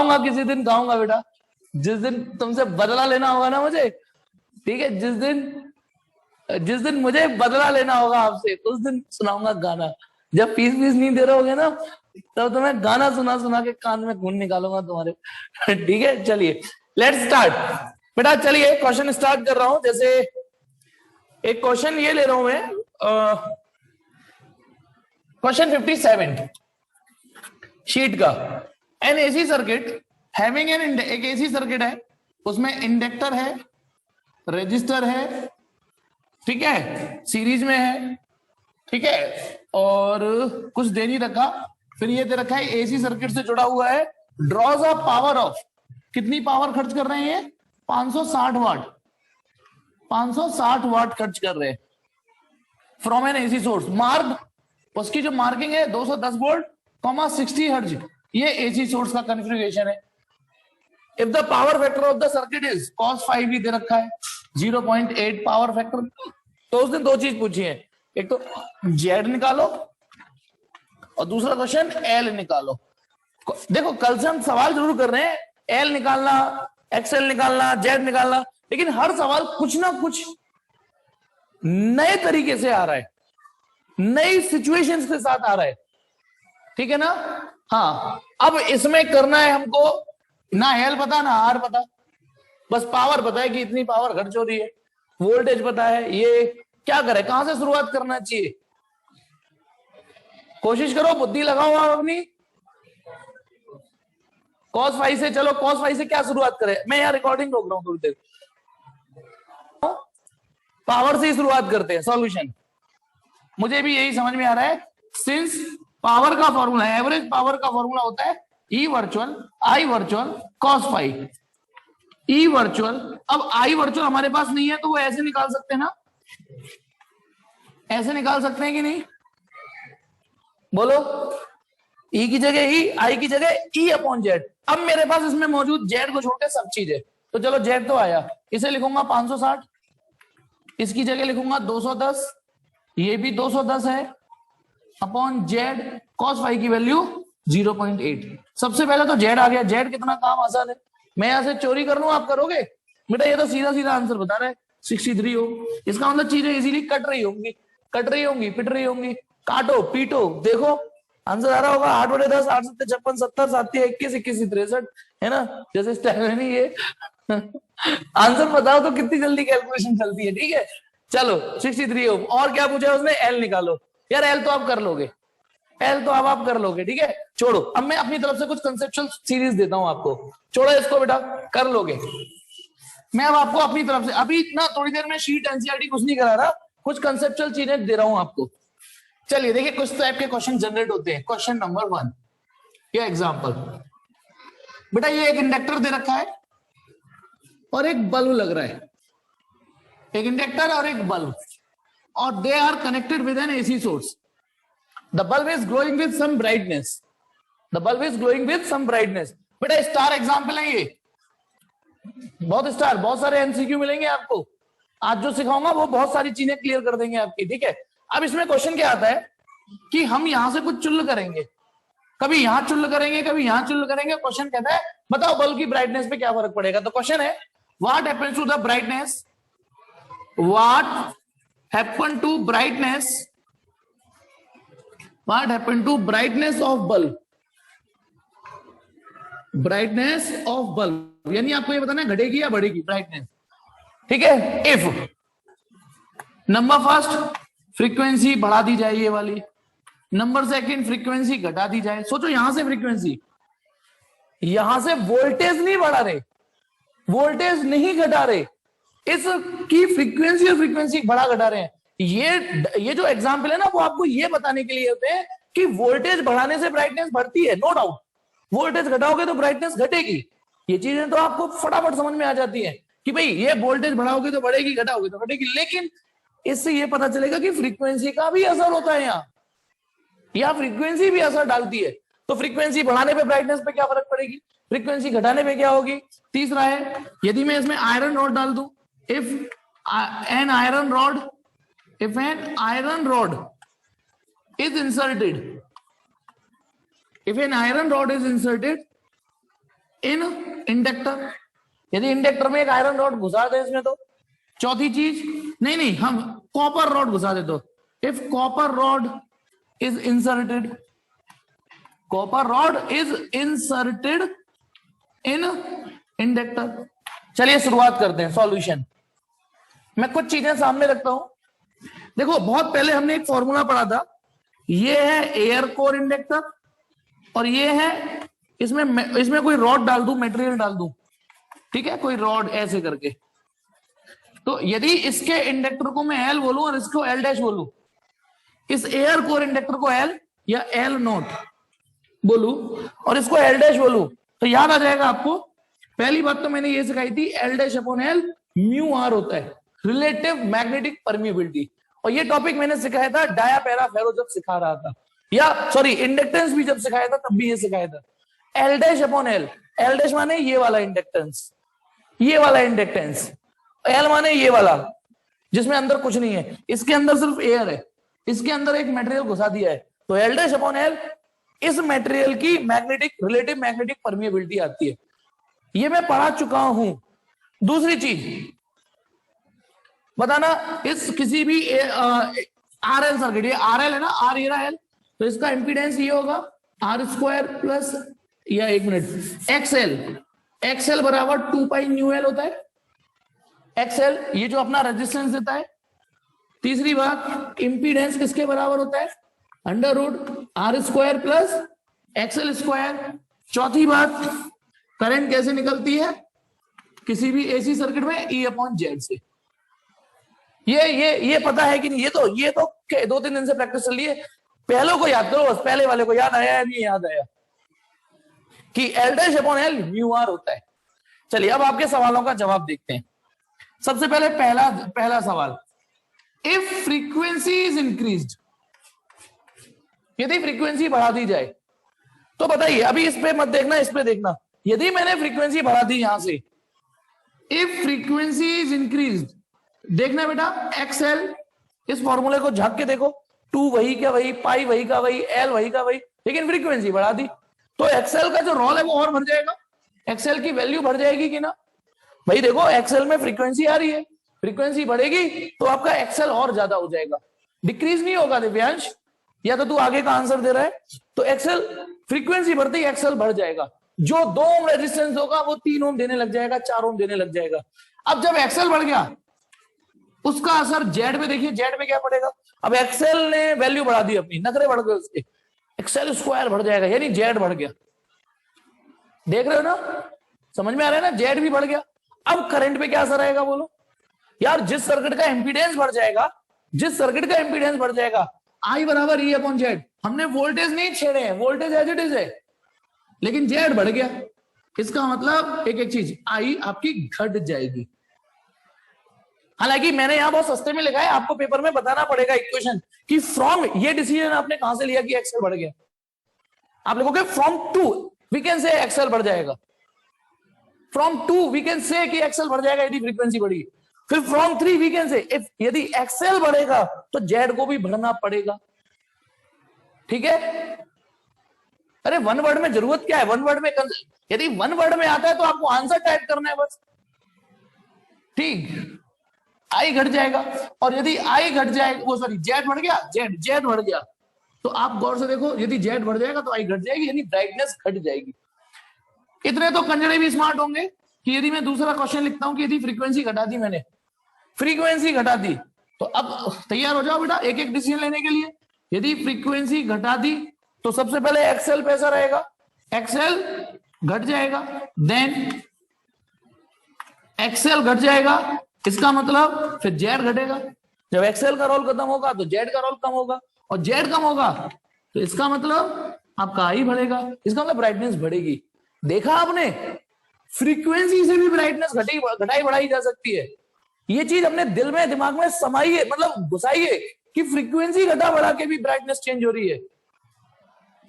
खाऊंगा किसी दिन, खाऊंगा बेटा, जिस दिन तुमसे बदला लेना होगा ना मुझे, ठीक है, जिस दिन मुझे बदला लेना होगा आपसे, उस दिन सुनाऊंगा गाना। जब फीस नहीं दे रहे होगे ना, तब तो मैं गाना सुना सुना के कान में खून निकालूंगा तुम्हारे। ठीक है, चलिए लेट्स स्टार्ट बेटा। चलिए क्वेश्चन स्टार्ट कर रहा हूं। जैसे एक क्वेश्चन ये ले रहा हूं मैं, क्वेश्चन 57 शीट का। N AC circuit having an, एक एसी सर्किट है, उसमें इंडक्टर है, रजिस्टर है, ठीक है, सीरीज में है, ठीक है, और कुछ दे नहीं रखा। फिर ये दे रखा है एसी सर्किट से जुड़ा हुआ है, ड्रॉज अ पावर ऑफ, कितनी पावर खर्च कर रहे हैं ये, 560 वाट, 560 वाट खर्च कर रहे हैं from N AC source. Mark, उसकी जो मार्किंग है 210 वोल्ट, 60 हर्ट्ज, ये एसी सोर्स का कॉन्फ़िगरेशन है। If the power factor of the circuit is cos 5 भी दे रखा है, 0.8 पावर फैक्टर। तो उसने दो चीज पूछी है, एक तो जेड निकालो और दूसरा क्वेश्चन एल निकालो। देखो कल से हम सवाल जरूर कर रहे हैं, एल निकालना, एक्सएल निकालना, जेड निकालना, लेकिन हर सवाल कुछ ना कुछ नए तरीके से आ रहा है, नई सिचुएशंस के साथ आ रहा है, ठीक है ना। हाँ, अब इसमें करना है हमको, ना एल पता ना आर पता, बस पावर पता है कि इतनी पावर खर्च हो रही है, वोल्टेज पता है, ये क्या करे, कहां से शुरुआत करना चाहिए, कोशिश करो, बुद्धि लगाओ आप अपनी। cos 5 से, चलो cos 5 से क्या शुरुआत करें, मैं यहाँ रिकॉर्डिंग रोक रहा हूं थोड़ी देर, पावर से ही शुरुआत करते हैं सॉल्यूशन। मुझे भी यही समझ में आ रहा है, सिंस पावर का फॉर्मूला, एवरेज पावर का फॉर्मूला होता है ई वर्चुअल आई वर्चुअल cos 5, ई वर्चुअल। अब आई वर्चुअल हमारे पास नहीं है, तो वो ऐसे निकाल सकते हैं ना, ऐसे निकाल सकते हैं कि नहीं, बोलो। ई की जगह ई, आई की जगह ई अपॉन जेड। अब मेरे पास इसमें मौजूद जेड को छोड़ के सब चीज है, तो चलो जेड तो आया, इसे लिखूंगा 560, इसकी जगह लिखूंगा 210, ये भी 210 है, अपॉन जेड cos 5 की वैल्यू 0.8। सबसे पहले तो जेड आ गया, जेड कितना काम आसान है, मैं यहां से चोरी कर लूं, आप करोगे बेटा, ये तो सीधा सीधा आंसर बता रहा है 63 हो। इसका मतलब चीजें इजीली कट रही होंगी, कट रही होंगी, पिट रही होंगी, काटो पीटो, देखो आंसर आ रहा होगा 8 बटे 10, 8 7 56, 70 7 21 21 63, है ना, जैसे स्टाइल है नहीं ये। आंसर बताओ तो कितनी जल्दी कैलकुलेशन चलती है, ठीक है। चलो 63 हो, और क्या पूछा उसने, एल निकालो। यार एल तो आप कर लोगे, एल तो अब आप कर लोगे, ठीक है, छोड़ो। अब मैं अपनी तरफ से कुछ कंसेप्चुअल सीरीज देता हूं आपको, छोड़ो इसको बेटा, कर लोगे। मैं अब आपको अपनी तरफ से, अभी ना थोड़ी देर में शीट एनसीईआरटी कुछ नहीं करा रहा, कुछ कंसेप्चुअल चीजें दे रहा हूं आपको। चलिए देखिए, कुछ टाइप के क्वेश्चन जनरेट होते हैं। क्वेश्चन नंबर 1, ये एग्जांपल, बेटा ये एक इंडक्टर दे रखा है और एक बल्ब लग रहा है, एक इंडक्टर और एक बल्ब, और they are connected with an AC source. The bulb is glowing with some brightness. The bulb is glowing with some brightness. बेटा स्टार एग्जाम्पल है ये, बहुत स्टार, बहुत सारे एमसीक्यू मिलेंगे आपको। आज जो सिखाऊंगा वो बहुत सारी चीजें क्लियर कर देंगे आपकी, ठीक है। अब इसमें क्वेश्चन क्या आता है कि हम यहां से कुछ चुल्ल करेंगे, कभी यहां चुल्ल करेंगे, कभी यहां चुल्ल करेंगे। क्वेश्चन कहता है बताओ बल्ब की ब्राइटनेस पे क्या फर्क पड़ेगा। तो क्वेश्चन है what happens to the brightness, what happen to brightness, what happened to brightness of bulb, brightness of bulb, यानी आपको ये बताना है घटेगी या बढ़ेगी ब्राइटनेस, ठीक है। इफ नंबर फर्स्ट फ्रीक्वेंसी बढ़ा दी जाए ये वाली, नंबर सेकंड फ्रीक्वेंसी घटा दी जाए। सोचो यहां से फ्रीक्वेंसी, यहां से वोल्टेज नहीं बढ़ा रहे, वोल्टेज नहीं घटा रहे, इसकी फ्रीक्वेंसी और फ्रीक्वेंसी बढ़ा घटा रहे हैं। ये जो एग्जाम्पल है ना, वो आपको ये बताने के लिए होते हैं कि वोल्टेज बढ़ाने से ब्राइटनेस बढ़ती है, नो डाउट, वोल्टेज घटाओगे तो ब्राइटनेस घटेगी। ये चीजें तो आपको फटाफट समझ में आ जाती है कि भाई ये वोल्टेज बढ़ाओगे तो बढ़ेगी, घटाओगे तो घटेगी। लेकिन इससे ये पता चलेगा कि फ्रीक्वेंसी का भी असर होता है, यहाँ फ्रीक्वेंसी भी असर डालती है। तो फ्रीक्वेंसी बढ़ाने पे ब्राइटनेस पे क्या फर्क पड़ेगी, फ्रीक्वेंसी घटाने पे क्या होगी। तीसरा है, यदि मैं इसमें आयरन रॉड डाल दूं, if an iron rod, if an iron rod is inserted, if an iron rod is inserted in inductor, यदि इंडक्टर में एक आयरन रॉड घुसा दे इसमें तो। चौथी चीज, नहीं नहीं हम कॉपर रॉड घुसा दे तो, if copper rod is inserted, copper rod is inserted in inductor. चलिए शुरुआत करते हैं सॉल्यूशन। मैं कुछ चीजें सामने रखता हूं। देखो बहुत पहले हमने एक फॉर्मूला पढ़ा था, ये है एयर कोर इंडक्टर और ये है, इसमें कोई रॉड डाल दूं, मटेरियल डाल दूं, ठीक है, कोई रॉड ऐसे करके, तो यदि इसके इंडक्टर को मैं एल बोलूं और इसको एल डैश बोलूं, इस एयर कोर इंडक्टर को एल या एल नोट बोलूं और इसको एल डैश बोलूं, तो याद आ जाएगा आपको। पहली बात तो मैंने ये सिखाई थी, L dash upon L mu r होता है, रिलेटिव मैग्नेटिक परमिएबिलिटी। और ये टॉपिक मैंने सिखाया था डाया पैरा फेरो जब सिखा रहा था, या सॉरी इंडक्टेंस भी जब सिखाया था तब भी ये सिखाया था। L dash upon L, L dash माने ये वाला इंडक्टेंस, ये वाला इंडक्टेंस, एल माने ये वाला जिसमें अंदर कुछ नहीं है, इसके अंदर सिर्फ एयर है, इसके अंदर एक मटेरियल घुसा दिया है, तो एल डैश अपॉन एल इस मटेरियल की मैग्नेटिक रिलेटिव मैग्नेटिक परमिएबिलिटी आती है। ये मैं पढ़ा चुका हूं। दूसरी चीज बताना, इस किसी भी आर एल सर्किट, ये आर एल है ना, आर ये रहा एल, तो इसका इंपीडेंस ये होगा आर स्क्वायर प्लस, या एक मिनट, एक्सएल, एक्सएल बराबर 2 पाई न्यू एल होता है, एक्सएल ये जो अपना रेजिस्टेंस देता है। तीसरी बात, इंपीडेंस किसके बराबर होता है, under root r square plus XL square. चौथी बात, करंट कैसे निकलती है किसी भी एसी सर्किट में, ई अपॉन जेड से। ये पता है कि नहीं, ये तो 2-3 दिन से प्रैक्टिस चल रही है, पहले को याद करो बस, पहले वाले को याद आया या नहीं याद आया कि L dash upon L mu r होता है। चलिए अब आपके सवालों का जवाब देखते हैं। सबसे पहले पहला सवाल, इफ फ्रीक्वेंसी इज इंक्रीज्ड, यदि फ्रीक्वेंसी बढ़ा दी जाए तो बताइए, अभी इस पे मत देखना, इस पे देखना, यदि मैंने फ्रीक्वेंसी बढ़ा दी यहां से, इफ फ्रीक्वेंसी इज इंक्रीज्ड, देखना बेटा एक्सएल, इस फॉर्मूले को झांक के देखो, 2 वही का वही, पाई वही का वही, एल वही का वही, लेकिन फ्रीक्वेंसी बढ़ा दी तो एक्सएल का जो रोल है वो और बढ़ जाएगा, एक्सएल की वैल्यू बढ़ जाएगी कि ना। भाई देखो एक्सएल में फ्रीक्वेंसी आ रही है, फ्रीक्वेंसी बढ़ेगी तो आपका एक्सएल और ज्यादा हो जाएगा, डिक्रीज नहीं होगा दिव्यांश, या तो तू आगे का आंसर दे रहा है, तो एक्सएल फ्रीक्वेंसी बढ़ती है एक्सएल बढ़ जाएगा, जो 2 ओम रेजिस्टेंस होगा वो 3 ओम देने लग जाएगा, 4 ओम देने लग जाएगा। अब जब एक्सएल बढ़ गया उसका असर जेड में, देखिए जेड में क्या पड़ेगा, अब एक्सएल ने वैल्यू बढ़ा दी अपनी, नखरे बढ़ गए उसके, एक्सएल स्क्वायर बढ़ जाएगा, यानी जेड बढ़ गया, देख रहे हो ना, समझ में आ रहा है ना, जेड भी बढ़ गया। अब करंट पे क्या असर आएगा बोलो यार, जिस सर्किट का इंपीडेंस बढ़ जाएगा, जिस सर्किट का इंपीडेंस बढ़ जाएगा, आई बराबर ई अपॉन जेड, हमने वोल्टेज नहीं छेड़े हैं, वोल्टेज एज इट इज है, लेकिन जेड बढ़ गया, इसका मतलब एक चीज, आई आपकी घट जाएगी। हालांकि मैंने यहां बहुत सस्ते में लिखा है, आपको पेपर में बताना पड़ेगा इक्वेशन कि फ्रॉम, ये डिसीजन आपने कहां से लिया कि एक्सएल बढ़ गया, आप लिखोगे from 2 we can say XL बढ़ जाएगा, फ्रॉम 2 वी कैन से कि एक्सएल बढ़ जाएगा यदि फ्रीक्वेंसी बढ़ी, फिर from 3 we can say if यदि एक्सएल बढ़ेगा तो जेड को भी बढ़ना पड़ेगा, ठीक है। अरे वन वर्ड में जरूरत क्या है, वन वर्ड में, यदि वन वर्ड में आता है तो आपको आंसर टाइप करना है बस, ठीक, आई घट जाएगा, और यदि आई घट जाएगा, वो सॉरी जेड बढ़ गया, जेड बढ़ गया, तो आप गौर से देखो, यदि जेड बढ़ जाएगा तो आई घट जाएगी, यानी ब्राइटनेस घट जाएगी। इतने तो कंजड़े भी स्मार्ट होंगे कि यदि मैं दूसरा क्वेश्चन लिखता हूं कि यदि फ्रीक्वेंसी घटा दी, मैंने फ्रीक्वेंसी घटा दी, तो अब तैयार हो जाओ बेटा एक एक डिसीजन लेने के लिए। यदि फ्रीक्वेंसी घटा दी तो सबसे पहले एक्सएल पैसा रहेगा, एक्सएल घट जाएगा, देन एक्सएल घट जाएगा, इसका मतलब फिर जेड घटेगा, जब एक्सएल का रोल खत्म होगा तो जेड का रोल कम होगा, और जेड कम होगा तो इसका मतलब आपका आई बढ़ेगा, इसका मतलब ब्राइटनेस बढ़ेगी। देखा आपने, फ्रीक्वेंसी से भी ब्राइटनेस घटाई बढ़ाई जा सकती है, ये चीज अपने दिल में दिमाग में समाइए, मतलब घुसाइए कि फ्रीक्वेंसी घटा बढ़ा के भी ब्राइटनेस चेंज हो रही है।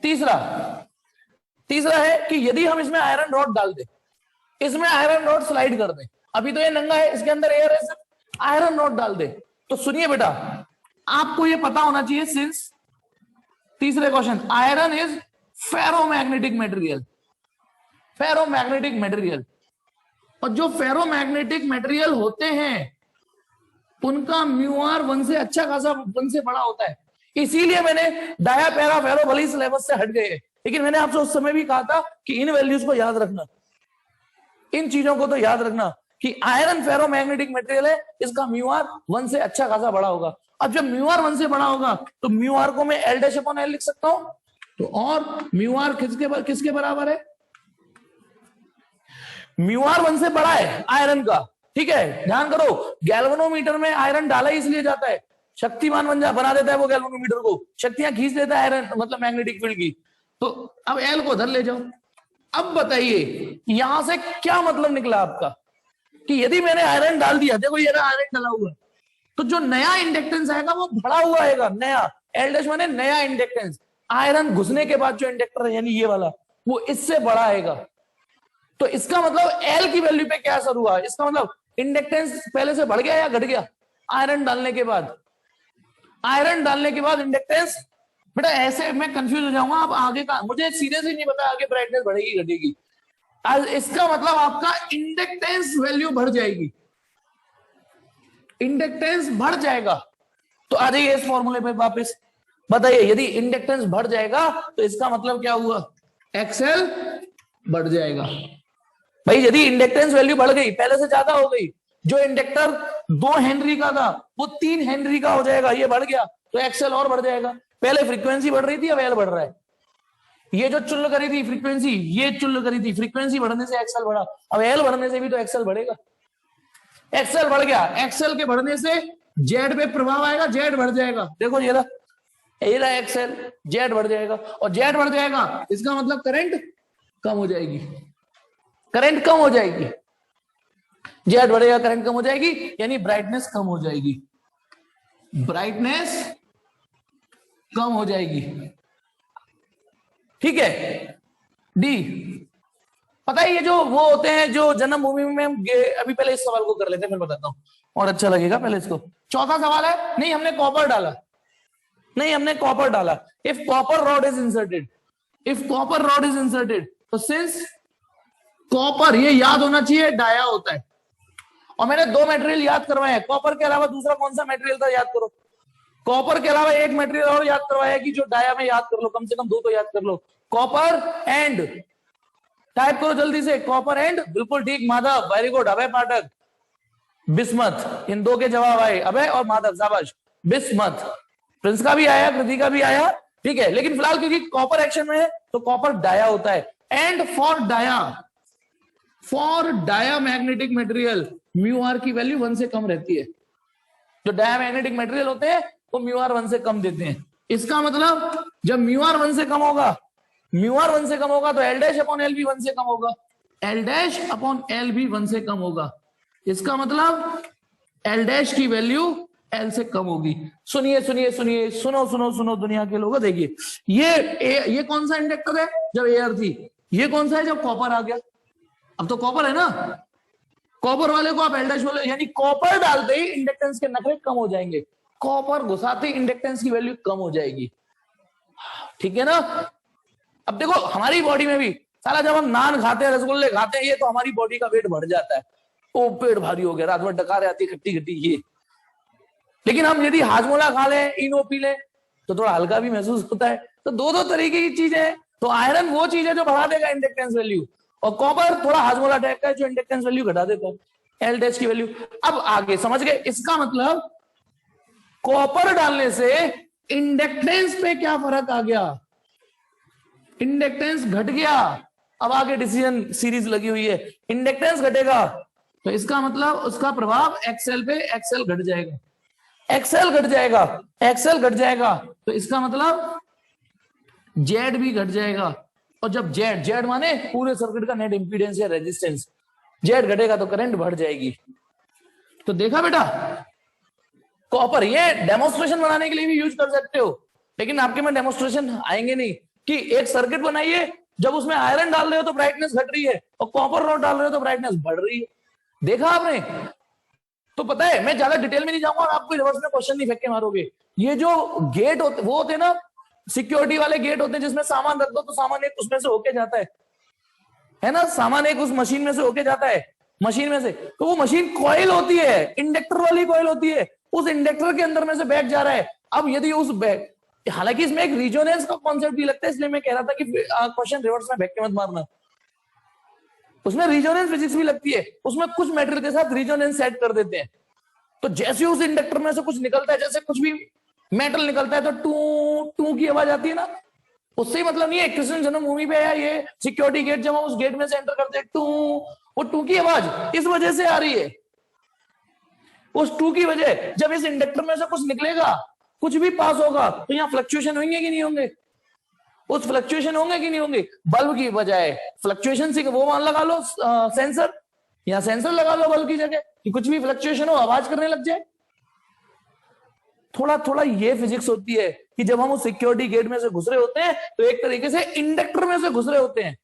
तीसरा है कि यदि हम इसमें आयरन रॉड डाल दें, इसमें आयरन रॉड स्लाइड कर दें, अभी तो ये नंगा है, इसके अंदर एयर है, सिर्फ आयरन रॉड डाल दे, तो सुनिए बेटा, आपको ये पता होना चाहिए, सिंस तीसरे question, iron is ferromagnetic material, ferromagnetic material. और जो फेरोमैग्नेटिक मटेरियल होते हैं उनका म्यू आर 1 से अच्छा खासा 1 से बड़ा होता है। इसीलिए मैंने डाया पैरा फेरो भले सिलेबस से हट गए, लेकिन मैंने आपसे उस समय भी कहा था कि इन वैल्यूज को याद रखना, इन चीजों को तो याद रखना कि आयरन फेरोमैग्नेटिक मटेरियल है, इसका म्यू आर 1 से अच्छा खासा बड़ा होगा। अब जब म्यू आर 1 से बड़ा होगा तो म्यू आर को मैं एल डैश अपॉन एल लिख सकता हूं। तो और म्यू आर किसके बराबर है? म्यू आर 1 से बड़ा है आयरन का, ठीक है। ध्यान करो, गैल्वेनोमीटर में आयरन डाला इसलिए जाता है, शक्तिमान बना देता है वो गैल्वेनोमीटर को, शक्तियां खींच देता है आयरन, मतलब मैग्नेटिक फील्ड की। तो अब एल को उधर ले जाओ। अब बताइए यहां से क्या मतलब निकला आपका कि यदि मैंने आयरन डाल दिया, देखो ये आयरन डाला हुआ, तो जो नया इंडक्टेंस आएगा वो बढ़ा हुआ आएगा, नया एल डैश माने नया इंडक्टेंस। आयरन घुसने के बाद जो इंडक्टर है यानी ये वाला, वो इससे बड़ा आएगा। तो इसका मतलब एल की वैल्यू पे क्या असर हुआ? इसका मतलब इंडक्टेंस पहले से बढ़ गया या घट गया? आयरन डालने के बाद, आयरन डालने के बाद इंडक्टेंस। बेटा ऐसे मैं कंफ्यूज हो जाऊंगा, अब आगे का मुझे सीधे से नहीं पता आगे ब्राइटनेस बढ़ेगी घटेगी। इसका मतलब आपका इंडक्टेंस वैल्यू बढ़ जाएगी, इंडक्टेंस बढ़ जाएगा। तो आ जाइए इस फॉर्मूले पे वापस, बताइए यदि इंडक्टेंस बढ़ जाएगा तो इसका मतलब क्या हुआ? एक्सएल बढ़ जाएगा। भाई यदि इंडक्टेंस वैल्यू बढ़ गई, पहले से ज्यादा हो गई, जो इंडक्टर 2 हेनरी का था वो 3 हेनरी का हो जाएगा, ये बढ़ गया तो एक्सएल और बढ़ जाएगा। पहले फ्रीक्वेंसी बढ़ रही थी, अब एल बढ़ रहा है। ये जो चुल्ल करी थी फ्रीक्वेंसी, ये चुल्ल करी थी, फ्रीक्वेंसी बढ़ने से एक्सएल बढ़ा, अब एल बढ़ने से भी तो एक्सएल बढ़ेगा। एक्सएल बढ़ गया, एक्सएल के बढ़ने से जेड पे प्रभाव आएगा, जेड बढ़ जाएगा। देखो ये रहा एक्सएल, जेड बढ़ जाएगा, और जेड बढ़ जाएगा इसका मतलब करंट कम हो जाएगी, करंट कम हो जाएगी, जेड बढ़ेगा करंट कम हो जाएगी, यानी ब्राइटनेस कम हो जाएगी, ब्राइटनेस कम हो जाएगी। ठीक है। डी, पता है ये जो वो होते हैं जो जन्मभूमि में, अभी पहले इस सवाल को कर लेते हैं फिर बताता हूं और अच्छा लगेगा। पहले इसको, चौथा सवाल है, नहीं हमने कॉपर डाला, नहीं हमने कॉपर डाला। If copper rod is inserted, if copper rod is inserted, तो सिंस कॉपर, ये याद होना चाहिए, डाया होता है। और मैंने 2 मटेरियल याद करवाए हैं, कॉपर के अलावा दूसरा कौन सा मटेरियल था याद करो। कॉपर के अलावा एक मटेरियल और याद करवाया कि जो डाया में याद कर लो, कम से कम 2 तो याद कर लो, कॉपर एंड, टाइप करो जल्दी से, कॉपर एंड, बिल्कुल ठीक माधव, वेरी गुड। अभय पाठक, बिस्मथ, इन 2 के जवाब आए, अभय और माधव, शाबाश। बिस्मथ, प्रिंस का भी आया, कृति का भी आया, ठीक है। लेकिन फिलहाल क्योंकि कॉपर एक्शन में है तो कॉपर डाया होता है। And for dia, for dia magnetic material mu r की वैल्यू 1 से कम रहती है। जो डाया मैग्नेटिक मटेरियल होते हैं वो म्यू आर 1 से कम देते हैं। इसका मतलब जब म्यू आर 1 से कम होगा, म्यू आर 1 से कम होगा तो एल डैश अपॉन एल भी 1 से कम होगा, एल डैश अपॉन एल भी 1 से कम होगा। इसका मतलब एल डैश की वैल्यू एल से कम होगी। सुनिए सुनिए सुनिए, सुनो सुनो सुनो दुनिया के लोगों, देखिए ये कौन सा इंडक्टर है जब एयर थी, ये कौन सा है जब कॉपर आ गया। अब तो कॉपर है ना, कॉपर वाले को आप एल डैश बोले, यानी कॉपर डालते ही इंडक्टेंस के नखरे कम हो जाएंगे, कॉपर घुसाते ही इंडक्टेंस की वैल्यू कम हो जाएगी। ठीक है ना। अब देखो हमारी बॉडी में भी साला जब हम नान खाते हैं, रसगुल्ले खाते हैं, ये तो हमारी बॉडी का वेट बढ़ जाता है, ओ पेट भारी हो गया, रात भर डकारे आती खट्टी खट्टी ये। लेकिन हम यदि हाजमोला खा लें, इनो पी लें तो थोड़ा हल्का भी महसूस होता है। तो 2 तरीके की चीजें हैं। तो आयरन वो चीज है जो बढ़ा देगा इंडक्टेंस वैल्यू, और कॉपर थोड़ा हाजमोला टाइप का है जो इंडक्टेंस वैल्यू घटा देता है, एल डैश की वैल्यू। अब आगे समझ गए, इसका मतलब कॉपर डालने से इंडक्टेंस पे क्या फर्क आ गया, इंडक्टेंस घट गया। अब आगे डिसीजन सीरीज लगी हुई है, इंडक्टेंस घटेगा तो इसका मतलब उसका प्रभाव एक्सएल पे, एक्सएल घट जाएगा, एक्सएल घट जाएगा, एक्सएल घट जाएगा तो इसका मतलब जेड भी घट जाएगा। और जब जेड, जेड माने पूरे सर्किट का नेट इंपीडेंस या रेजिस्टेंस, जेड घटेगा तो करंट बढ़ जाएगी। तो देखा बेटा, कॉपर ये डेमोन्स्ट्रेशन बनाने के लिए भी यूज कर सकते हो, लेकिन आपके में डेमोन्स्ट्रेशन आएंगे नहीं कि एक सर्किट बनाइए, जब उसमें आयरन डाल रहे हो तो ब्राइटनेस घट रही है और कॉपर रॉड डाल रहे हो तो ब्राइटनेस बढ़ रही है। देखा आपने। तो पता है मैं ज्यादा डिटेल में नहीं जाऊंगा और आपको रिवर्स में क्वेश्चन नहीं फेंक के मारोगे। ये जो गेट होते, वो होते ना सिक्योरिटी वाले गेट होते हैं जिसमें सामान रख दो तो सामान एक उसमें से होके जाता है, है ना, सामान एक उस मशीन में से होके जाता है, मशीन में से, तो वो मशीन कॉइल होती है, इंडक्टर वाली कॉइल होती है, उस इंडक्टर के अंदर में से बैग जा रहा है। अब यदि उस बैग, हालांकि इसमें एक रिजोनेंस का कॉन्सेप्ट भी लगता है, इसलिए मैं कह रहा था कि क्वेश्चन रिवर्स में बैग के मत मारना, उसमें रिजोनेंस फिजिक्स भी लगती है, उसमें कुछ मेटेरियल के साथ रिजोनेंस सेट कर देते हैं। तो जैसे उस इंडक्टर में से कुछ निकलता है, जैसे कुछ भी मेटल निकलता है तो टू टू की आवाज आती है ना, उससे ही मतलब नहीं है। कृष्ण जन्म मूवी पे है ये सिक्योरिटी गेट, जब हम उस गेट में से एंटर करते हैं टू, वो टू की आवाज इस वजह से आ रही है, उस टू की वजह। जब इस इंडक्टर में से कुछ निकलेगा, कुछ भी पास होगा, तो यहाँ फ्लक्चुएशन होंगे कि नहीं होंगे, उस फ्लक्चुएशन होंगे कि नहीं होंगे। बल्ब की बजाय फ्लक्चुएशन से वो मान लगा लो सेंसर, या सेंसर लगा लो बल्ब की जगह, कि कुछ भी फ्लक्चुएशन हो आवाज करने लग जाए। थोड़ा थोड़ा ये फिजिक्स होती है कि जब हम उस सिक्योरिटी गेट में से घुस रहे होते हैं तो एक तरीके से इंडक्टर में से घुस रहे होते हैं।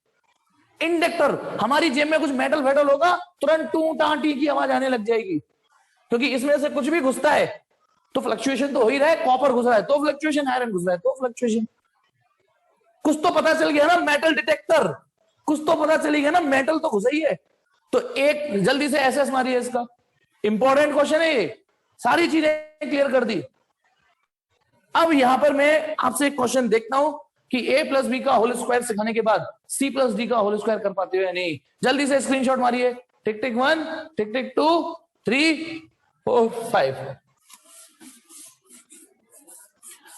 इंडक्टर, हमारी जेब में कुछ मेटल वेटल होगा, तुरंत टू टा टी की आवाज आने लग जाएगी, क्योंकि इसमें से कुछ भी घुसता है तो फ्लक्चुएशन तो हो ही रहा है। कॉपर घुस रहा है तो फ्लक्चुएशन, आयरन घुस रहा है तो फ्लक्चुएशन। कुछ तो पता चल गया ना, मेटल डिटेक्टर, कुछ तो पता चली गया ना, मेटल तो घुसा ही है। तो एक जल्दी से एसएस मारिए इसका, इंपॉर्टेंट क्वेश्चन है ये, सारी चीजें क्लियर कर दी। अब यहां पर मैं आपसे एक क्वेश्चन देखता हूं कि a प्लस बी का होल स्क्वायर सिखाने के बाद c प्लस डी का होल स्क्वायर कर पाते हो या नहीं। जल्दी से स्क्रीनशॉट मारिए, टिक टिक 1, टिक टिक 2, 3, 4, 5।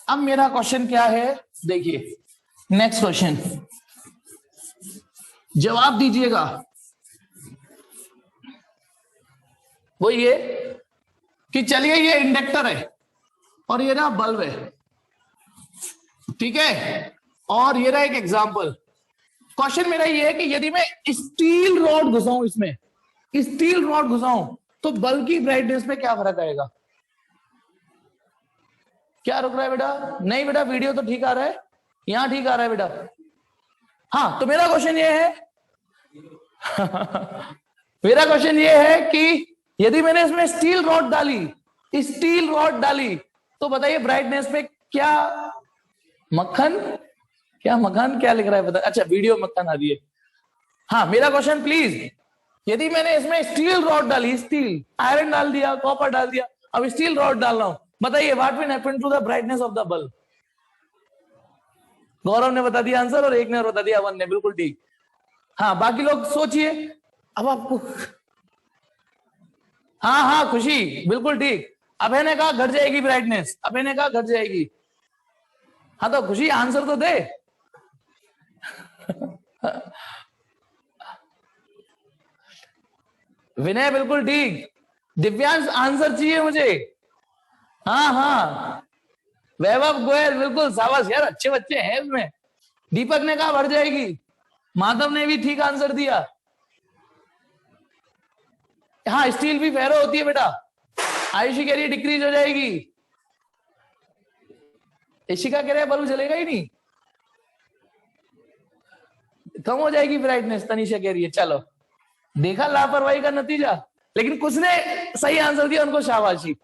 अब मेरा क्वेश्चन क्या है, देखिए नेक्स्ट क्वेश्चन, जवाब दीजिएगा। वो ये कि चलिए ये इंडक्टर है और ये ना बल्ब है, ठीक है, और ये रहा एक एग्जांपल। क्वेश्चन मेरा ये है कि यदि मैं स्टील रॉड घुसाऊं, इसमें स्टील रॉड घुसाऊं, तो बल्ब की ब्राइटनेस में क्या फर्क आएगा। क्या रुक रहा है बेटा, नहीं बेटा वीडियो तो ठीक आ रहा है, यहां ठीक आ रहा है बेटा। हाँ, तो मेरा क्वेश्चन ये है मेरा क्वेश्चन ये है कि यदि मैंने इसमें स्टील रॉड डाली, स्टील रॉड डाली, तो बताइए ब्राइटनेस पे क्या, मक्खन, क्या मक्खन, क्या लिख रहा है बता, अच्छा वीडियो मक्खन आ रही है। हाँ, मेरा क्वेश्चन प्लीज, यदि मैंने इसमें स्टील रॉड डाली, स्टील, आयरन डाल दिया, कॉपर डाल दिया, अब स्टील रॉड डाल रहा हूं, बताइए what will happen to the brightness of the bulb. Gaurav ने बता दिया आंसर और एक ने बता दिया, वन ने, बिल्कुल ठीक। हाँ, बाकी लोग सोचिए अब आपको। हाँ हाँ खुशी, बिल्कुल ठीक। अभय ने कहा घट जाएगी ब्राइटनेस, अभय ने कहा घट जाएगी। हाँ तो खुशी आंसर तो दे। विनय बिल्कुल ठीक, दिव्यांश आंसर चाहिए मुझे। हाँ हाँ, वैभव गोयल बिल्कुल, शाबाश यार, अच्छे बच्चे हैं इसमें। दीपक ने कहा बढ़ जाएगी, माधव ने भी ठीक आंसर दिया। हाँ, स्टील भी फेरो होती है बेटा। आयुषी कह रही है डिक्रीज हो जाएगी, इशिका कह रहे हैं बल्ब जलेगा ही नहीं, कम हो जाएगी ब्राइटनेस, तनीषा कह रही है। चलो, देखा लापरवाही का नतीजा, लेकिन कुछ ने सही आंसर दिया, उनको शाबाशी।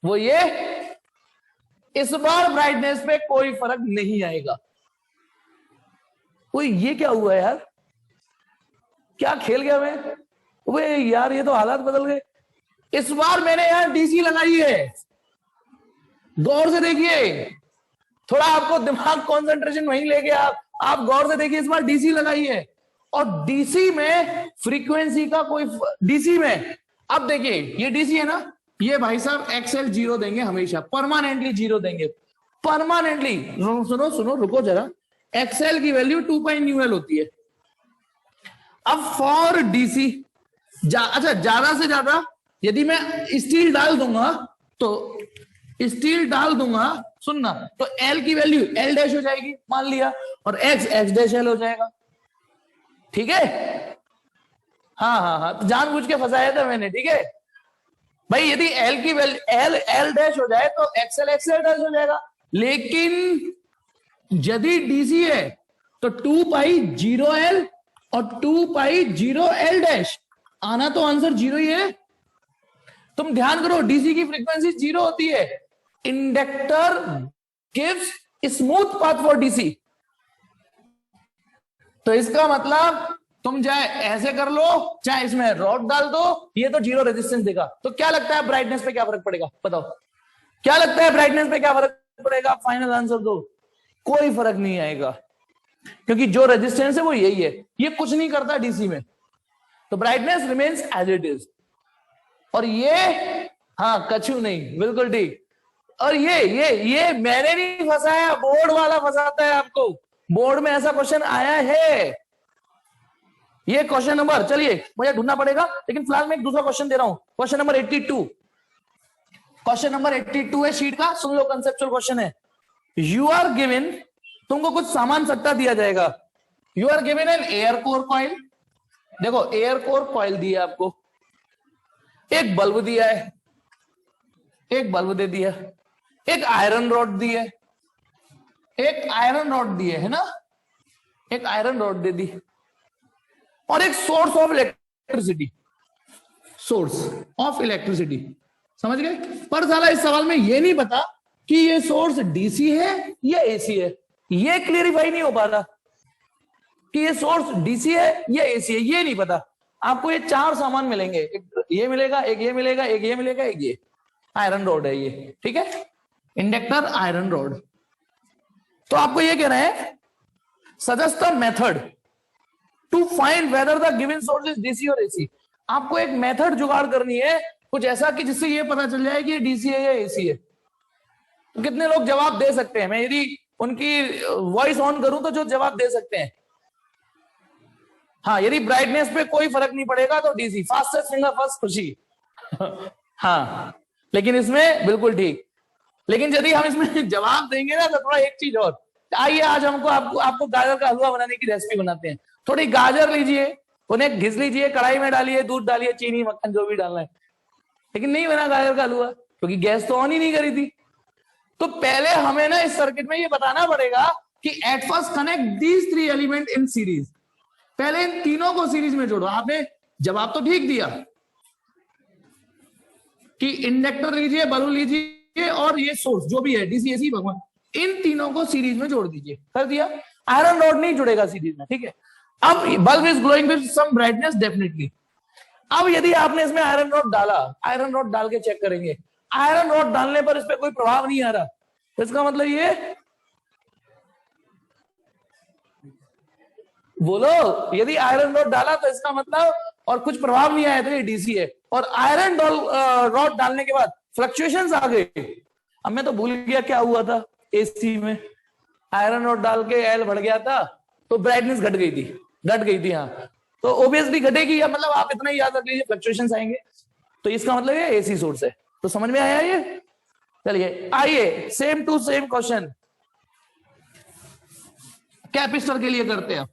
वो ये, इस बार ब्राइटनेस पे कोई फर्क नहीं आएगा। कोई ये क्या हुआ यार, क्या खेल गया मैं, वे यार ये तो हालात बदल गए। इस बार मैंने यार डीसी लगाई है, गौर से देखिए, थोड़ा आपको दिमाग कंसंट्रेशन वहीं ले गया, आप गौर से देखिए, इस बार डीसी लगाई है, और डीसी में फ्रीक्वेंसी का कोई, डीसी में, अब देखिए ये डीसी है ना, ये भाई साहब एक्सएल जीरो देंगे हमेशा, परमानेंटली जीरो देंगे, परमानेंटली। सुनो सुनो रुको जरा, एक्सएल की वैल्यू 2.UL होती है। अब फॉर डीसी अच्छा, ज्यादा से ज्यादा यदि मैं स्टील डाल दूंगा, तो स्टील डाल दूंगा, सुनना, तो एल की वैल्यू एल डैश हो जाएगी मान लिया, और एक्स एक्स डैश एल हो जाएगा, ठीक है। हाँ हाँ हाँ, तो जानबूझ के फंसाया था मैंने, ठीक है भाई। यदि एल की वैल्यू एल एल डैश हो जाए तो एक्सएल एक्सएल डैश हो जाएगा, लेकिन यदि डीसी है तो 2π0L और 2π0L डैश, आना तो आंसर जीरो ही है। तुम ध्यान करो, डीसी की फ्रीक्वेंसी जीरो होती है, inductor gives smooth path for DC, तो इसका मतलब तुम चाहे ऐसे कर लो, चाहे इसमें रॉड डाल दो, ये तो जीरो रेजिस्टेंस देगा। तो क्या लगता है ब्राइटनेस पे क्या फर्क पड़ेगा? बताओ क्या लगता है ब्राइटनेस पे क्या फर्क पड़ेगा? फाइनल आंसर दो। कोई फर्क नहीं आएगा, क्योंकि जो रेजिस्टेंस है वो यही है, ये कुछ नहीं करता डीसी में। तो brightness remains as it is. और ये हाँ कछु नहीं, बिल्कुल ठीक। और ये मैंने नहीं फंसाया, बोर्ड वाला फंसाता है आपको। बोर्ड में ऐसा क्वेश्चन आया है, ये क्वेश्चन नंबर, चलिए मुझे ढूंढना पड़ेगा, लेकिन फिलहाल मैं एक दूसरा क्वेश्चन दे रहा हूं। क्वेश्चन नंबर 82, क्वेश्चन नंबर 82 है शीट का। सुन लो, कंसेप्चुअल क्वेश्चन है। यू आर गिवन, तुमको कुछ सामान सट्टा दिया जाएगा। You are given an air core coil. देखो एयर कोर कॉइल दिया आपको, एक बल्ब दिया है, एक बल्ब दे दिया, एक आयरन रॉड दी है, एक आयरन रॉड दी है ना, एक आयरन रॉड दे दी, और एक source of electricity, source of electricity. समझ गए? पर साला इस सवाल में ये नहीं पता कि ये सोर्स डीसी है या एसी है। ये क्लियरिफाई नहीं हो पा रहा कि ये सोर्स डीसी है या एसी है, ये नहीं पता। आपको ये चार सामान मिलेंगे, एक ये मिलेगा, एक ये मिलेगा, एक ये मिलेगा, एक ये आयरन रॉड है ये, ठीक है, इंडक्टर आयरन रॉड। तो आपको ये कह रहे हैं suggest the method to find whether the given source is DC और एसी। आपको एक मेथड जुगाड़ करनी है, कुछ ऐसा कि जिससे ये पता चल जाए कि ये डीसी है या एसी है। तो कितने लोग जवाब दे सकते हैं? मैं यदि उनकी वॉइस ऑन करूं तो जो जवाब दे सकते हैं। हाँ, यदि ब्राइटनेस पे कोई फर्क नहीं पड़ेगा तो डीसी। फास्टेस्ट फिंगर फर्स्ट खुशी। हाँ, लेकिन इसमें बिल्कुल ठीक। लेकिन यदि हम इसमें जवाब देंगे ना तो थोड़ा एक चीज और। आइए आज हमको आपको गाजर का हलवा बनाने की रेसिपी बनाते हैं। थोड़ी गाजर लीजिए, उन्हें घिस लीजिए, कढ़ाई में डालिए, दूध डालिए, चीनी मक्खन जो भी डालना है, लेकिन नहीं बना गाजर का हलवा क्योंकि गैस तो ऑन ही नहीं करी थी। तो पहले हमें ना इस सर्किट में ये बताना पड़ेगा कि at first connect these three element in series. पहले इन तीनों को सीरीज में जोड़ो। आपने जवाब तो ठीक दिया कि इंडक्टर लीजिए, बल्ब लीजिए और ये सोर्स जो भी है डीसी एसी भगवान, इन तीनों को सीरीज में जोड़ दीजिए। कर दिया। आयरन रॉड नहीं जुड़ेगा सीरीज में, ठीक है। अब bulb is glowing with some brightness definitely. अब यदि आपने इसमें आयरन रॉड डाला, आयरन रॉड डाल के चेक करेंगे, आयरन रॉड डालने पर इस पर कोई प्रभाव नहीं आ रहा, तो इसका मतलब ये, बोलो, यदि आयरन रॉड डाला तो इसका मतलब, और कुछ प्रभाव नहीं आया तो ये डीसी है। और आयरन रॉड डालने के बाद फ्लक्चुएशंस आ गए। अब मैं तो भूल गया क्या हुआ था एसी में। आयरन रॉड डाल के एल बढ़ गया था तो ब्राइटनेस घट गई थी। हाँ, तो ओबियसली घटेगी, या मतलब आप इतना ही याद रख लीजिए फ्लक्चुएशंस आएंगे। तो इसका मतलब ये एसी सोर्स है। तो समझ में आया ये? चलिए आइए same to same question capacitor के लिए करते हैं।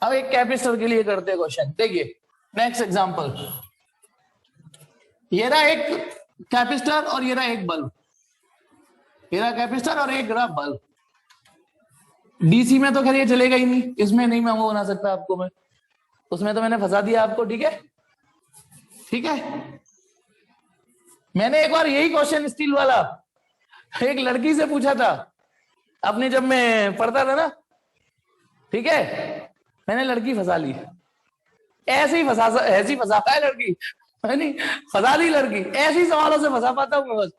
अब एक कैपेसिटर के लिए करते हैं क्वेश्चन। देखिए नेक्स्ट एग्जांपल, ये रहा एक कैपेसिटर और ये रहा एक बल्ब। ये रहा कैपेसिटर और एक रहा बल्ब। डीसी में तो खैर ये चलेगा ही नहीं, इसमें नहीं मैं वो बना सकता आपको मैं, उसमें तो मैंने फंसा दिया आपको, ठीक है। ठीक है, मैंने एक बार यही क्वेश्चन स्टील वाला एक लड़की से पूछा था अपने, जब मैं पढ़ता था ना, ठीक है। मैंने लड़की फंसा ली, ऐसे ही फंसाता है लड़की, है नहीं, फंसा दी लड़की। ऐसी सवालों से फंसा पाता हूं मैं बस,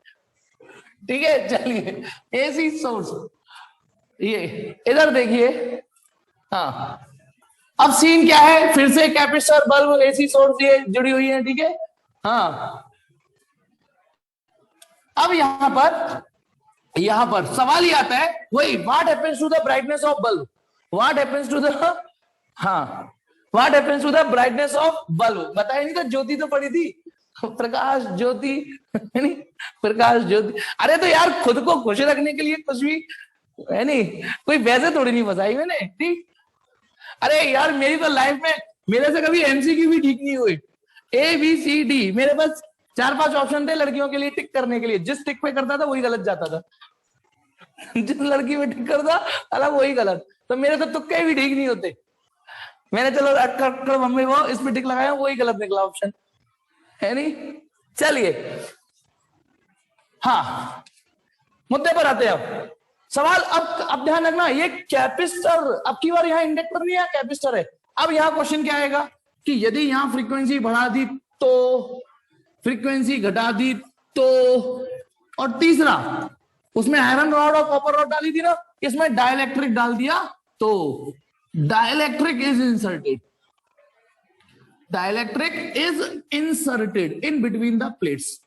ठीक है। चलिए एसी सोर्स, ये इधर देखिए। हाँ, अब सीन क्या है, फिर से कैपेसिटर बल्ब एसी सोर्स ये जुड़ी हुई है, ठीक है। हाँ, अब यहां पर सवाल ही आता है वही, what happens to the brightness of bulb, what happens to the, हाँ, what happens to the brightness of bulb. बताया नहीं था, ज्योति तो पड़ी थी, प्रकाश ज्योति, नहीं प्रकाश ज्योति। अरे तो यार खुद को खुश रखने के लिए कुछ भी, है नहीं, कोई वैसे थोड़ी नहीं फंसाई मैंने, ठीक। अरे यार मेरी तो लाइफ में मेरे से कभी एमसीक्यू भी ठीक नहीं हुई। ए बी सी डी, मेरे पास 4-5 ऑप्शन थे लड़कियों के लिए टिक करने के लिए, जिस टिक पे करता था वही गलत जाता था। जिस लड़की पे टिक करता अलग वही गलत, तो मेरे तो तुक्के भी ठीक नहीं होते। मैंने चलो अक्कड़ मम्मी वो इस पे टिक लगाया, वही गलत निकला ऑप्शन, है नहीं। चलिए हाँ, मुद्दे पर आते हैं। अब सवाल, अब ध्यान रखना, ये कैपेसिटर, अब की बार यहाँ इंडक्टर नहीं है, कैपेसिटर है। अब यहां क्वेश्चन क्या आएगा कि यदि यहां फ्रीक्वेंसी बढ़ा दी तो, फ्रीक्वेंसी घटा दी तो, और तीसरा उसमें आयरन रॉड और कॉपर रॉड डाली थी ना, इसमें डाइलेक्ट्रिक डाल दिया तो dielectric is inserted, dielectric is inserted in between the plates.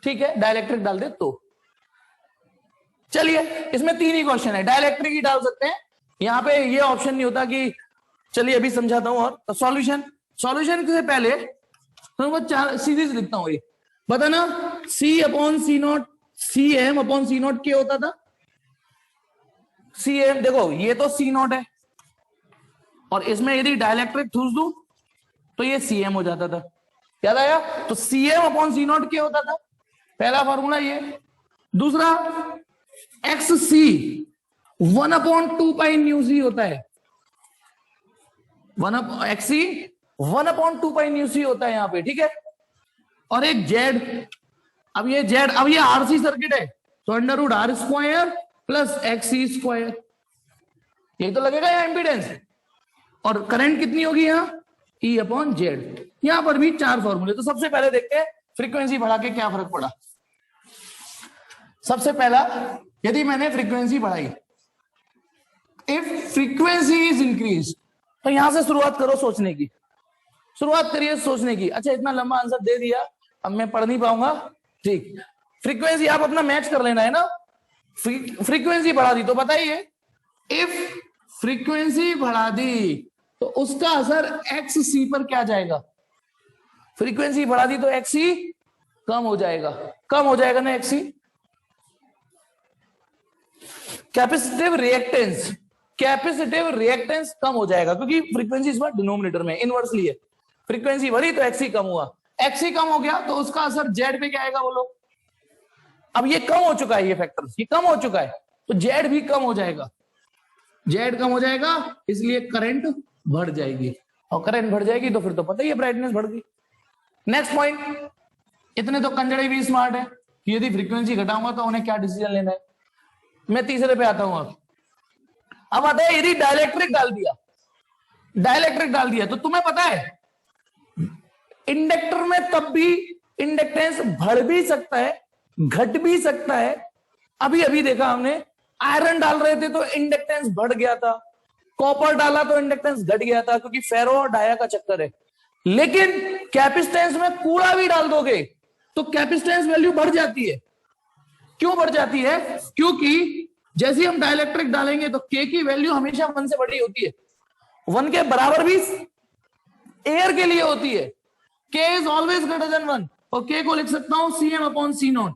ठीक है, डाइलेक्ट्रिक डाल दे तो। चलिए इसमें 3 ही क्वेश्चन है, डाइलेक्ट्रिक ही डाल सकते हैं, यहां पे ये ऑप्शन नहीं होता कि, चलिए अभी समझाता हूं। और सॉल्यूशन, सॉल्यूशन से पहले तो 4 सीरीज लिखता हूं, ये बताना C upon C not, C M upon C not क्या होता था, सी एम, देखो ये तो सी नॉट है और इसमें यदि डाइलेक्ट्रिक ठूस दूं तो ये सी एम हो जाता था, याद आया? तो C M upon C not क्या होता था, पहला फॉर्मूला ये। दूसरा एक्स सी 1/2 पाई न्यू सी होता है, एक्स सी 1/2 पाई न्यू सी होता है यहां पे, ठीक है। और एक जेड, अब ये जेड, अब ये आरसी सर्किट है तो √r² प्लस XC², यही तो लगेगा यहाँ इंपीडेंस। और करंट कितनी होगी यहाँ, E/Z। यहां पर भी 4 फॉर्मूले। तो सबसे पहले देखते हैं फ्रीक्वेंसी बढ़ा के क्या फर्क पड़ा। सबसे पहला, यदि मैंने फ्रीक्वेंसी बढ़ाई, इफ फ्रीक्वेंसी इज इंक्रीज, तो यहां से शुरुआत करो सोचने की, शुरुआत करिए सोचने की। अच्छा इतना लंबा आंसर दे दिया, अब मैं पढ़ नहीं पाऊंगा, ठीक। फ्रीक्वेंसी आप अपना मैच कर लेना है ना, फ्रीक्वेंसी बढ़ा दी तो बताइए, इफ फ्रीक्वेंसी बढ़ा दी तो उसका असर XC पर क्या जाएगा, फ्रीक्वेंसी बढ़ा दी तो XC कम हो जाएगा, कम हो जाएगा ना XC। Capacitive reactance, capacitive reactance कम हो जाएगा क्योंकि फ्रीक्वेंसी इस बार डिनोमिनेटर में इनवर्सली है, फ्रीक्वेंसी बढ़ी तो XC कम हुआ, XC कम हो गया तो उसका असर Z पे क्या आएगा बोलो। अब ये कम हो चुका है, ये फैक्टर ये कम हो चुका है तो Z भी कम हो जाएगा, Z कम हो जाएगा इसलिए करंट बढ़ जाएगी, और करंट बढ़ जाएगी तो फिर तो पता ही है ब्राइटनेस बढ़ गई। नेक्स्ट पॉइंट, इतने तो कंजड़े भी स्मार्ट है, यदि फ्रीक्वेंसी घटाऊंगा तो उन्हें क्या डिसीजन लेना है। मैं तीसरे पे आता हूं। अब आता है यदि डाइलेक्ट्रिक डाल दिया, डाइलेक्ट्रिक डाल दिया तो तुम्हें पता है इंडक्टर में तब भी इंडक्टेंस बढ़ भी सकता है घट भी सकता है। अभी अभी देखा हमने, आयरन डाल रहे थे तो इंडक्टेंस बढ़ गया था, कॉपर डाला तो इंडक्टेंस घट गया था क्योंकि फेरो और डाया का चक्कर है। लेकिन कैपेसिटेंस में कूड़ा भी डाल दोगे तो कैपेसिटेंस वैल्यू बढ़ जाती है। क्यों बढ़ जाती है? क्योंकि जैसे हम डाइलेक्ट्रिक डालेंगे तो K की वैल्यू हमेशा 1 से बड़ी होती है, 1 के बराबर भी एयर के लिए होती है, K is always greater than 1, और K को लिख सकता हूं CM/C0,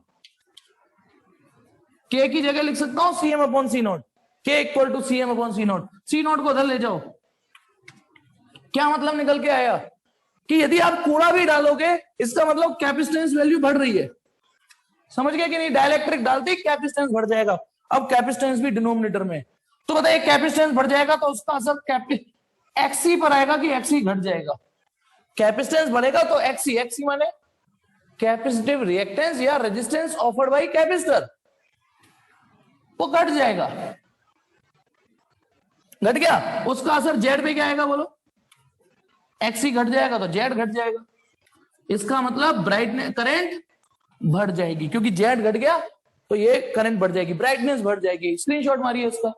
K की जगह लिख सकता हूं CM/C0, K equal to CM/C0। C0 को उधर ले जाओ। क्या मतलब निकल के आया कि यदि आप कूड़ा भी डालोगे इसका मतलब कैपेसिटेंस वैल्यू बढ़ रही है, समझ गए कि नहीं? डाइलेक्ट्रिक डालते ही कैपेसिटेंस बढ़ जाएगा, अब कैपेसिटेंस भी डिनोमिनेटर में, तो बताइए कैपेसिटेंस बढ़ जाएगा तो उसका असर XC पर आएगा कि XC घट जाएगा। कैपेसिटेंस बढ़ेगा तो XC माने कैपेसिटिव रिएक्टेंस या रेजिस्टेंस ऑफर्ड बाय कैपेसिटर, वो घट जाएगा। घट गया, उसका असर Z पे क्या आएगा बोलो, XC घट जाएगा तो Z घट जाएगा, इसका मतलब ब्राइटनेस करंट बढ़ जाएगी, क्योंकि Z घट गया तो ये करंट बढ़ जाएगी, ब्राइटनेस बढ़ जाएगी। स्क्रीनशॉट मारिए उसका।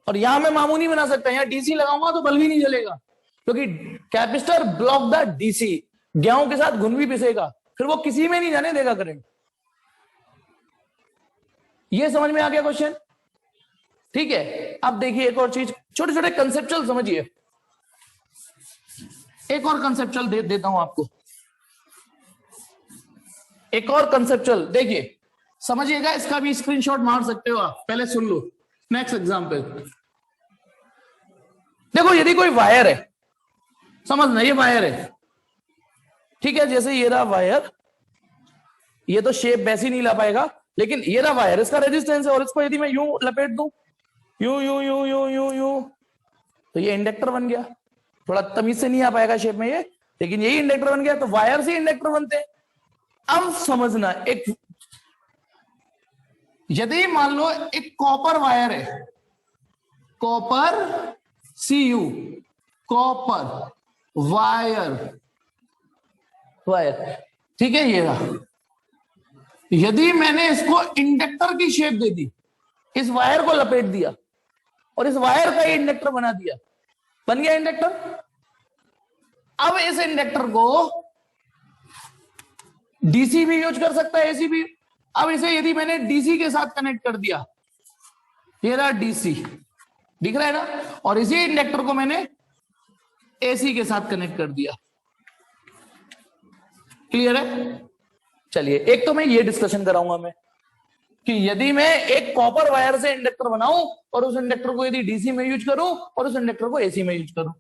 और यहां मैं मामू नहीं बना सकता, यहां DC लगाऊंगा तो बल्ब भी नहीं जलेगा क्योंकि कैपेसिटर ब्लॉक द DC, गेहूं के साथ घुन भी पिसेगा, फिर वो किसी में नहीं जाने देगा करंट। ये समझ में आ गया क्वेश्चन? ठीक है, अब देखिए एक और चीज, छोटे छोटे कंसेप्चुअल समझिए। एक और कंसेप्चुअल देता हूं आपको, एक और कंसेप्चुअल देखिए, समझिएगा, इसका भी स्क्रीनशॉट मार सकते हो आप, पहले सुन लो। नेक्स्ट एग्जांपल देखो, यदि कोई वायर है, समझना ये वायर है, ठीक है, जैसे ये रहा वायर, ये तो शेप वैसी नहीं ला पाएगा, लेकिन ये रहा वायर, इसका रेजिस्टेंस है, और इसको यदि मैं यूं लपेट दूं, यूं यूं यूं यूं यूं यूं, तो ये इंडक्टर बन गया। थोड़ा तमीज से नहीं आ पाएगा शेप में ये, लेकिन यही इंडक्टर बन गया। तो वायर से इंडक्टर बनते हैं। अब समझना, एक यदि मान लो एक कॉपर वायर है, copper Cu copper wire, wire, ठीक है। ये रहा। यदि मैंने इसको इंडक्टर की शेप दे दी, इस वायर को लपेट दिया और इस वायर का ही इंडक्टर बना दिया, बन गया इंडक्टर। अब इस इंडक्टर को डीसी भी यूज कर सकता है, एसी भी। अब इसे यदि मैंने डीसी के साथ कनेक्ट कर दिया, ये रहा डीसी, दिख रहा है ना, और इसी इंडक्टर को मैंने एसी के साथ कनेक्ट कर दिया। क्लियर है? चलिए, एक तो मैं ये डिस्कशन कराऊंगा मैं कि यदि मैं एक कॉपर वायर से इंडक्टर बनाऊं और उस इंडक्टर को यदि डीसी में यूज करूं और उस इंडक्टर को एसी में यूज करूं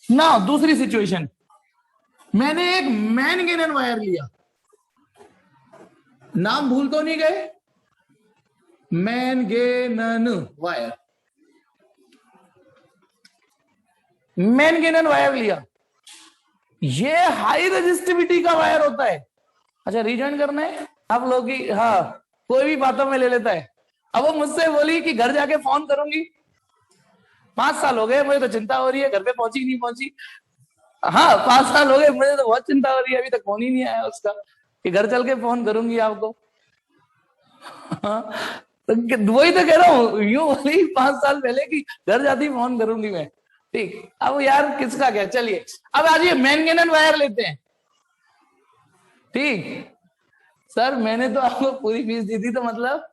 ना। दूसरी सिचुएशन, मैंने एक मैनगेनन वायर लिया, नाम भूल तो नहीं गए, मैनगेनन वायर, मैनगेनन वायर लिया। ये हाई रेजिस्टिविटी का वायर होता है। अच्छा, रीजॉइन करना है आप लोग की? हाँ, कोई भी बातों में ले लेता है। अब वो मुझसे बोली कि घर जाके फोन करूंगी, 5 साल हो गए, मुझे तो चिंता हो रही है, घर पे पहुंची नहीं पहुंची। हाँ, 5 साल हो गए, मुझे तो बहुत चिंता हो रही है, अभी तक फोन ही नहीं आया उसका कि घर चल के फोन करूंगी आपको। हाँ, तो वही तो कह रहा हूँ, यूं बोली 5 साल पहले कि घर जाती फोन करूंगी मैं। ठीक, अब यार किसका क्या। चलिए, अब आज ये मैनगेनन वायर लेते हैं। ठीक सर, मैंने तो आपको पूरी फीस दी थी, तो मतलब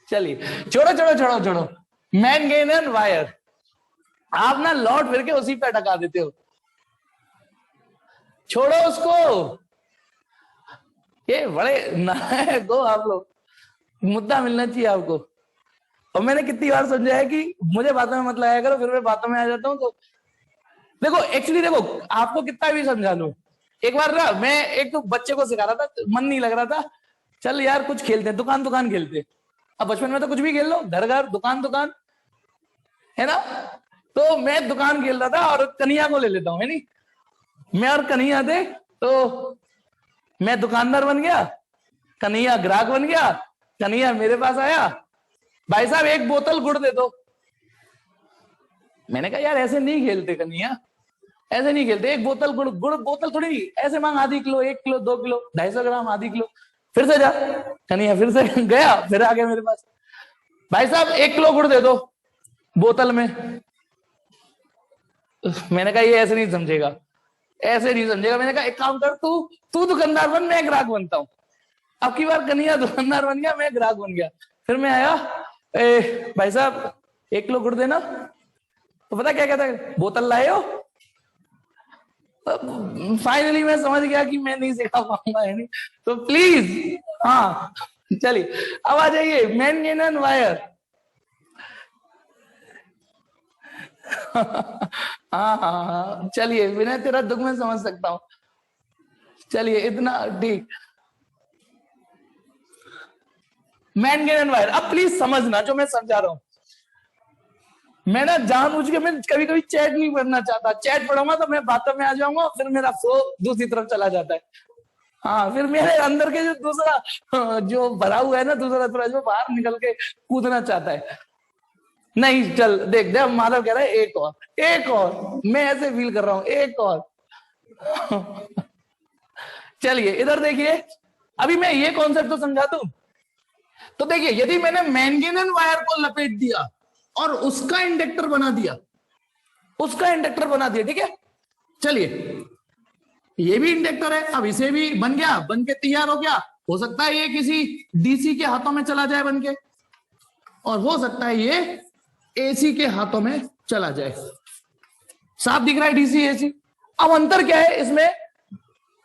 चलिए, छोड़ो छोड़ो छोड़ो छोड़ो, मैनगेनन वायर आप ना लौट फिर के उसी पे अटका देते हो, छोड़ो उसको। ये बड़े नालायक हो आप लोग, मुद्दा मिलना चाहिए आपको। और मैंने कितनी बार समझाया कि मुझे बातों में मत लाया करो, फिर मैं बातों में आ जाता हूँ। तो देखो, एक्चुअली देखो, आपको कितना भी समझा लूं, एक बार ना मैं एक तो बच्चे को सिखा रहा था, मन नहीं लग रहा था, चल यार कुछ खेलते हैं, दुकान दुकान खेलते। अब बचपन में तो कुछ भी खेल लो, घर घर दुकान दुकान, है ना। तो मैं दुकान खेल रहा था और कन्हैया को ले लेता हूँ, है नहीं, मैं और कन्हैया थे। तो मैं दुकानदार बन गया, कन्हैया ग्राहक बन गया। कन्हैया मेरे पास आया, भाई साहब एक बोतल गुड़ दे दो। मैंने कहा यार ऐसे नहीं खेलते कन्हैया, ऐसे नहीं खेलते, एक बोतल गुड़, गुड़ बोतल थोड़ी नहीं, ऐसे मांग आधी किलो, 1 किलो, 2 किलो, 250 ग्राम, आधी किलो। फिर से जा, कन्हैया फिर से गया, फिर आ गया मेरे पास, भाई साहब 1 किलो गुड़ दे दो बोतल में। मैंने कहा ये ऐसे नहीं समझेगा, ऐसे नहीं समझेगा। मैंने कहा एक काम कर, तू तू दुकानदार बन, मैं ग्राहक बनता हूँ। अब की बार कन्हैया दुकानदार बन गया, मैं ग्राहक बन गया। फिर मैं आया, भाई साहब 1 किलो गुड़ देना। तो पता क्या कहता है, बोतल लाए हो। फाइनली मैं समझ गया कि मैं नहीं सिखा पाऊंगा, है नहीं, तो प्लीज। हाँ चलिए, अब आ जाइए मैनगेनन वायर। हाँ हाँ हाँ, चलिए, विनय तेरा दुख मैं समझ सकता हूँ। चलिए, इतना ठीक। मैनगेनन वायर, अब प्लीज समझना जो मैं समझा रहा हूं। मैं ना जानबूझ के, मैं कभी कभी चैट नहीं पढ़ना चाहता, चैट पढ़ूंगा तो मैं बातों में आ जाऊंगा, फिर मेरा फ्लो दूसरी तरफ चला जाता है। हाँ, फिर मेरे अंदर के जो दूसरा जो भरा हुआ है ना, दूसरा तरह जो बाहर निकल के कूदना चाहता है। नहीं, चल देख देख, माधव कह रहा है एक और, एक और, मैं ऐसे फील कर रहा हूं, एक और। चलिए इधर देखिए, अभी मैं ये कॉन्सेप्ट तो समझा दूं। तो देखिए, यदि मैंने मैनगेनन वायर को लपेट दिया और उसका इंडक्टर बना दिया, उसका इंडक्टर बना दिया, ठीक है। चलिए, ये भी इंडक्टर है, अब इसे भी बन गया, बन के तैयार हो गया। हो सकता है ये किसी डीसी के हाथों में चला जाए बन के, और हो सकता है ये एसी के हाथों में चला जाए। साफ दिख रहा है डीसी एसी। अब अंतर क्या है इसमें,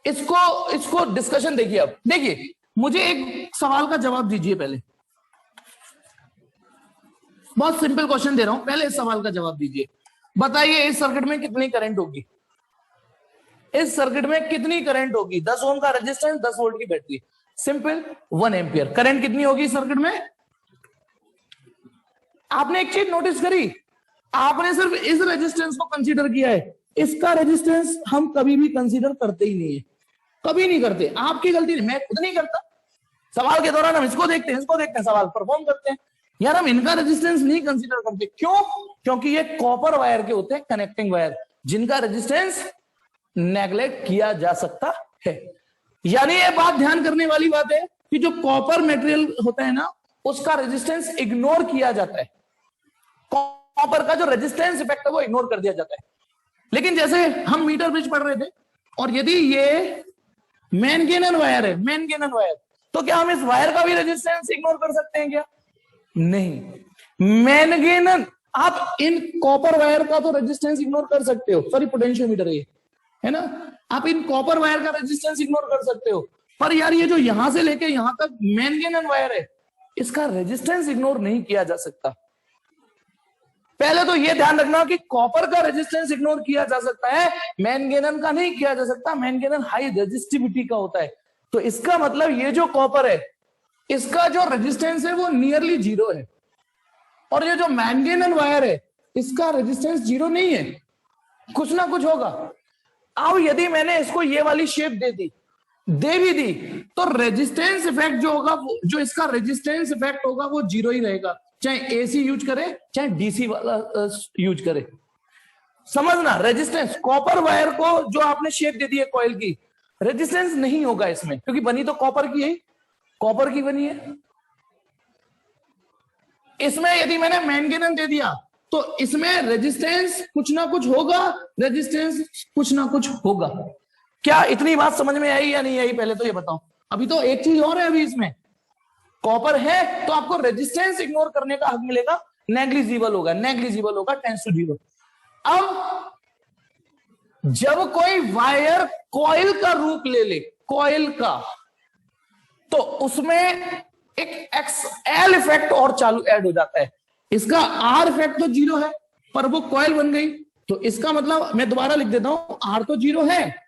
इसको डिस्कशन देखिए। अब देखिए, मुझे एक सवाल का जवाब दीजिए पहले, बहुत सिंपल क्वेश्चन दे रहा हूं, पहले इस सवाल का जवाब दीजिए। बताइए इस सर्किट में कितनी करंट होगी, इस सर्किट में कितनी करंट होगी। 10 ओम का रेजिस्टेंस, 10 वोल्ट की बैटरी, सिंपल 1 एम्पियर। करंट कितनी होगी इस सर्किट में। आपने एक चीज नोटिस करी, आपने सिर्फ इस रेजिस्टेंस को कंसीडर किया है, इसका रेजिस्टेंस हम कभी भी कंसीडर करते ही नहीं है, कभी नहीं करते। आपकी गलती नहीं, मैं खुद नहीं करता। सवाल के दौरान हम इसको देखते हैं, इसको देखते हैं, सवाल परफॉर्म करते हैं, यार हम इनका रेजिस्टेंस नहीं कंसीडर करते। क्यों? क्योंकि ये कॉपर वायर के होते हैं, कनेक्टिंग वायर, जिनका रेजिस्टेंस नेग्लेक्ट किया जा सकता है। यानी ये बात ध्यान करने वाली बात है कि जो कॉपर मटेरियल होता है ना, उसका रेजिस्टेंस इग्नोर किया जाता है, कॉपर का जो रेजिस्टेंस इफेक्ट है वो इग्नोर कर दिया जाता है। लेकिन जैसे हम मीटर ब्रिज पढ़ रहे थे, और यदि ये मैनगेनन वायर है, मैनगेनन वायर, तो क्या हम इस वायर का भी रेजिस्टेंस इग्नोर कर सकते हैं क्या? नहीं। मैनगेनन, आप इन कॉपर वायर का तो रेजिस्टेंस इग्नोर कर सकते हो, सॉरी पोटेंशियोमीटर है ना, आप इन कॉपर वायर का रेजिस्टेंस इग्नोर कर सकते हो, पर यार ये जो यहां से लेके यहां तक मैनगेनन वायर है, इसका रेजिस्टेंस इग्नोर नहीं किया जा सकता। पहले तो ये ध्यान रखना कि कॉपर का रेजिस्टेंस इग्नोर किया जा सकता है, मैनगेनन का नहीं किया जा सकता। मैनगेनन हाई रेजिस्टिविटी का होता है, तो इसका मतलब ये जो कॉपर है, इसका जो रेजिस्टेंस है वो नियरली जीरो है, और ये जो मैनगेनन वायर है, इसका रेजिस्टेंस जीरो नहीं है, कुछ ना कुछ होगा। अब यदि मैंने इसको ये वाली शेप दे भी दी, तो रेजिस्टेंस इफेक्ट जो होगा, जो इसका रेजिस्टेंस इफेक्ट होगा वो जीरो ही रहेगा, चाहे एसी यूज करे चाहे डीसी वाला यूज करे। समझना, रेजिस्टेंस कॉपर वायर को जो आपने शेप दे दी है कॉइल की, रेजिस्टेंस नहीं होगा इसमें, क्योंकि बनी तो कॉपर की है, कॉपर की बनी है। इसमें यदि मैंने मैनगेनन दे दिया, तो इसमें रेजिस्टेंस कुछ ना कुछ होगा, रेजिस्टेंस कुछ ना कुछ होगा। क्या इतनी बात समझ में आई या नहीं आई, पहले तो ये बताओ। अभी तो एक चीज और है, अभी इसमें कॉपर है तो आपको रेजिस्टेंस इग्नोर करने का हक मिलेगा, नेग्लिजिबल होगा, नेग्लिजिबल होगा, टेंस टू जीरो। अब जब कोई वायर कॉइल का रूप ले ले, कॉइल का, तो उसमें एक एक्सएल इफेक्ट और चालू ऐड हो जाता है। इसका आर इफेक्ट तो जीरो है, पर वो कॉइल बन गई, तो इसका मतलब मैं दोबारा लिख देता हूं, आर तो जीरो है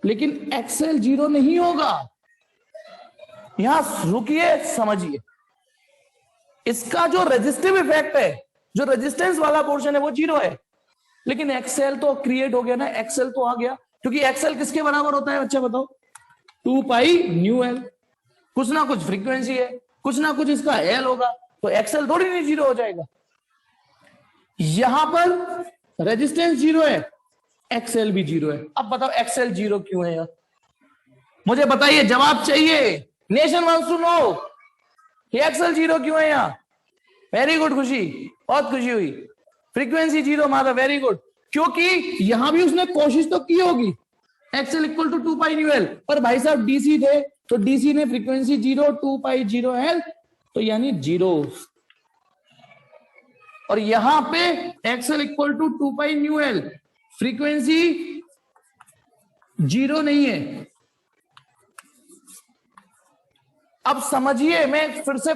लेकिन एक्सएल जीरो नहीं होगा। यहां रुकिए, समझिए, इसका जो रेजिस्टिव इफेक्ट है, जो रेजिस्टेंस वाला पोर्शन है वो जीरो है, लेकिन एक्सएल तो क्रिएट हो गया ना, एक्सएल तो आ गया, क्योंकि एक्सएल किसके बराबर होता है बच्चा बताओ? 2 पाई न्यू एल। कुछ ना कुछ फ्रीक्वेंसी है, कुछ ना कुछ इसका एल होगा, तो एक्सएल थोड़ी नहीं जीरो हो जाएगा। यहां पर रेजिस्टेंस जीरो है, एक्सएल भी जीरो है। अब बताओ एक्सएल जीरो क्यों है यार? मुझे बताइए, जवाब चाहिए, नेशन वांट्स टू नो कि एक्सएल जीरो क्यों है यहां। वेरी गुड खुशी, बहुत खुशी हुई। फ्रीक्वेंसी जीरो मारा, वेरी गुड, क्योंकि यहां भी उसने कोशिश तो की होगी, XL equal to 2 pi nu L, पर भाई साहब डीसी थे, तो डीसी ने frequency zero, 2 pi zero L, तो यानी जीरो। और यहां पे XL equal to 2 pi nu L, frequency zero नहीं है। अब समझिए, मैं फिर से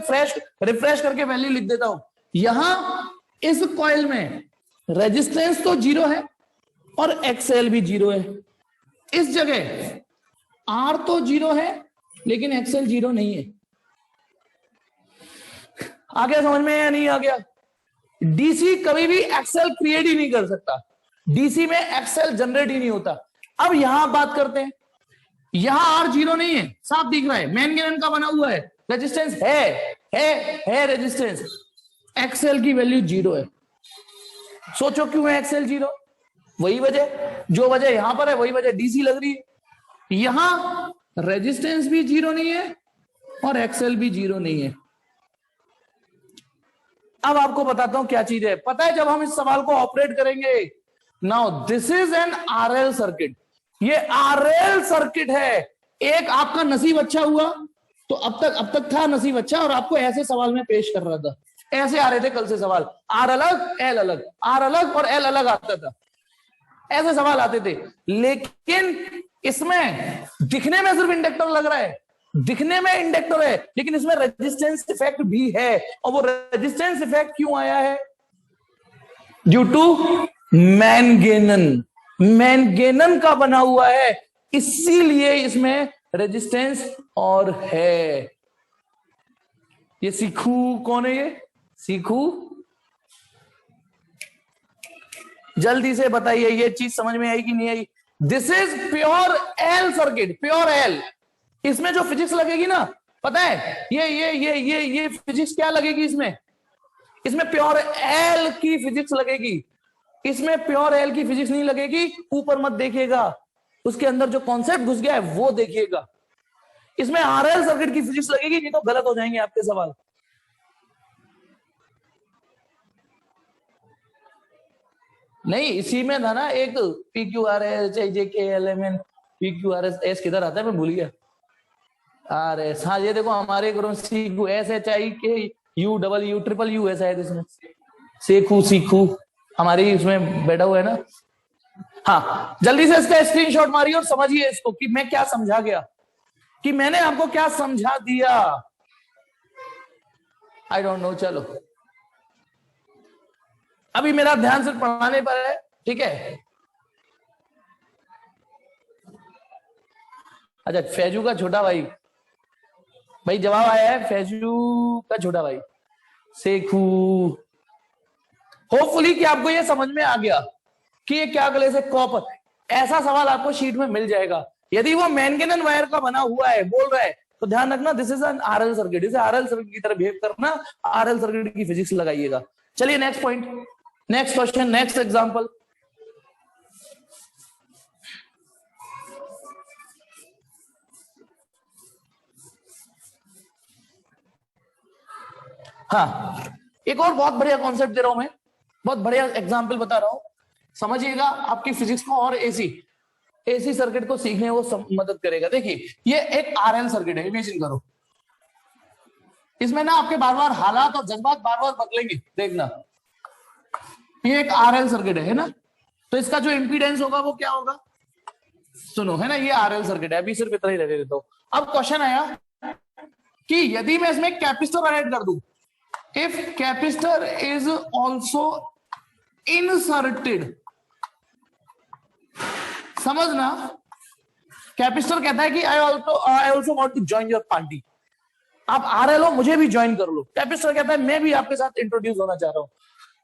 रिफ्रेश करके वैल्यू लिख देता हूं। यहां इस कॉइल में रेजिस्टेंस तो जीरो है और एक्सएल भी जीरो है। इस जगह आर तो जीरो है लेकिन एक्सएल जीरो नहीं है। आ गया समझ में या नहीं आ गया? डीसी कभी भी एक्सएल क्रिएट ही नहीं कर सकता, डीसी में एक्सएल जनरेट ही नहीं होता। अब यहां बात करते हैं, यहां आर जीरो नहीं है, साफ दिख रहा है, मैनगेनन का बना हुआ है, रेजिस्टेंस है रेजिस्टेंस, एक्सएल की वैल्यू जीरो है। सोचो क्यों है एक्सएल जीरो? वही वजह, जो वजह यहां पर है वही वजह डीसी लग रही है। यहां रेजिस्टेंस भी जीरो नहीं है और एक्सएल भी जीरो नहीं है। अब आपको बताता हूं क्या चीज है, पता है जब हम इस सवाल को ऑपरेट करेंगे, now this is an RL circuit, ये आरएल सर्किट है। एक आपका नसीब अच्छा हुआ, तो अब तक था नसीब अच्छा, और आपको ऐसे सवाल में पेश कर रहा था, ऐसे आ रहे थे कल से सवाल, आर अलग एल अलग, आर अलग और एल अलग आता था, ऐसे सवाल आते थे। लेकिन इसमें दिखने में सिर्फ इंडक्टर लग रहा है, दिखने में इंडक्टर है, लेकिन इसमें रेजिस्टेंस इफेक्ट भी है। और वो रेजिस्टेंस इफेक्ट क्यों आया है? ड्यू टू मैनगेनन, मैनगेनन का बना हुआ है, इसीलिए इसमें रेजिस्टेंस और है। ये सीखू कौन है? ये सीखू, जल्दी से बताइए ये चीज समझ में आई कि नहीं आई? This is pure L circuit, pure L. इसमें जो फिजिक्स लगेगी ना, पता है ये फिजिक्स क्या लगेगी इसमें? इसमें प्योर एल की फिजिक्स लगेगी, इसमें प्योर एल की फिजिक्स नहीं लगेगी। ऊपर मत देखिएगा, उसके अंदर जो कॉन्सेप्ट घुस गया है वो देखिएगा। इसमें आरएल सर्किट की फिजिक्स लगेगी, नहीं तो गलत हो जाएंगे आपके सवाल। नहीं, इसी में था ना एक P Q R S J K L M N, P Q R S S किधर आता है मैं भूल गया। आर एस, हाँ ये देखो हमारे group C S H I K U double U triple U है शायद इसमें, सेखू सीखू हमारी इसमें बैठा हुआ है ना। हाँ, जल्दी से इसका स्क्रीनशॉट मारिए और समझिए इसको कि मैं क्या समझा गया, कि मैंने आपको क्या समझा दिया। आई डोंट नो, चलो अभी मेरा ध्यान सिर्फ पढ़ाने पर है, ठीक है। अच्छा, फैजू का छोटा भाई, भाई जवाब आया है फैजू का छोटा भाई सेखू। होपफुली कि आपको ये समझ में आ गया कि ये क्या गले से कॉपर। ऐसा सवाल आपको शीट में मिल जाएगा। यदि वो मैंगनीज वायर का बना हुआ है बोल रहा है तो ध्यान रखना this is an RL circuit, इसे आरएल सर्किट की तरह बिहेव करना, आरएल सर्किट की फिजिक्स लगाइएगा। चलिए next point, next question, next example. हाँ, एक और बहुत बढ़िया कॉन्सेप्ट दे रहा हूं मैं, बहुत बढ़िया एग्जांपल बता रहा हूं, समझिएगा। आपकी फिजिक्स को और एसी सर्किट को सीखने वो मदद करेगा। देखिए ये एक आरएल सर्किट है, इमेजिन करो। इसमें ना आपके बार बार हालात और जज्बात बार बार बदलेंगे, देखना। ये एक आरएल सर्किट है ना, तो इसका जो इंपीडेंस होगा वो क्या होगा, सुनो, है ना, ये आरएल सर्किट है। अभी सिर्फ इतना ही रह देता हूं। अब क्वेश्चन आया कि यदि मैं इसमें कैपेसिटर ऐड कर दूं, if capacitor is also inserted, समझना, कैपेसिटर कहता है कि I also want to join your party. आप आरएल हो, मुझे भी ज्वाइन कर लो। कैपेसिटर कहता है मैं भी आपके साथ इंट्रोड्यूस होना चाह रहा हूं।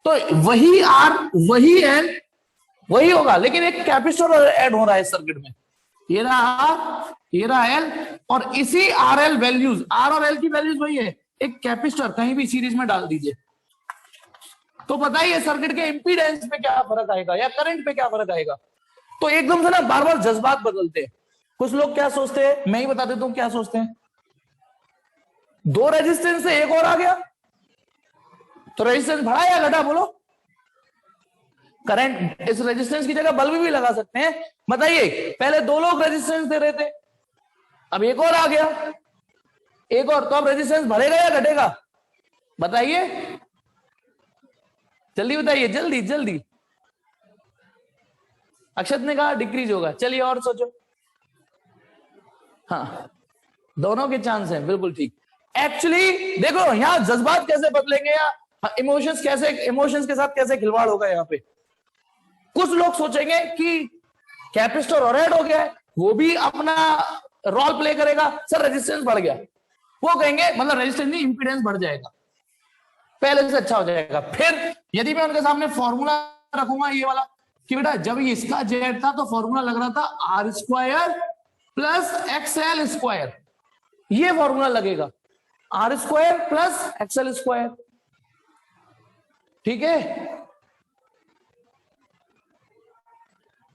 तो वही आर वही एल वही होगा, लेकिन एक कैपेसिटर ऐड हो रहा है इस सर्किट में। ये रहा आर, ये रहा एल, और इसी आर एल वैल्यूज, आर और एल की वैल्यूज वही है। एक कैपेसिटर कहीं भी सीरीज में डाल दीजिए तो बताइए सर्किट के इंपीडेंस पे क्या फर्क आएगा या करंट पे क्या फर्क आएगा। तो एकदम से ना बार बार जज्बात बदलते हैं। कुछ लोग क्या सोचते हैं, मैं ही बता देता हूं क्या सोचते हैं। दो रेजिस्टेंस से एक और आ गया तो रेजिस्टेंस बढ़ा या घटा, बोलो। करंट इस रेजिस्टेंस की जगह बल्ब भी लगा सकते हैं। बताइए, पहले दो लोग रेजिस्टेंस दे रहे थे, अब एक और आ गया, एक और, तो अब रेजिस्टेंस बढ़ेगा या घटेगा, बताइए, जल्दी बताइए, जल्दी जल्दी। अक्षत ने कहा डिक्रीज होगा, चलिए और सोचो। हाँ, दोनों के चांस हैं, बिल्कुल ठीक। एक्चुअली देखो यहां जज्बात कैसे बदलेंगे या इमोशंस के साथ कैसे खिलवाड़ होगा यहां पे। कुछ लोग सोचेंगे कि कैपेसिटर और ऐड हो गया है, वो भी अपना रोल प्ले करेगा, सर रेजिस्टेंस बढ़ गया, वो कहेंगे मतलब रेजिस्टेंस नहीं इंपीडेंस बढ़ जाएगा, पहले से अच्छा हो जाएगा। फिर यदि मैं उनके सामने फॉर्मूला रखूंगा ये वाला कि बेटा जब इसका जेड था तो फॉर्मूला लग रहा था r square plus XL square, ये फॉर्मूला लगेगा r square plus XL square, ठीक है।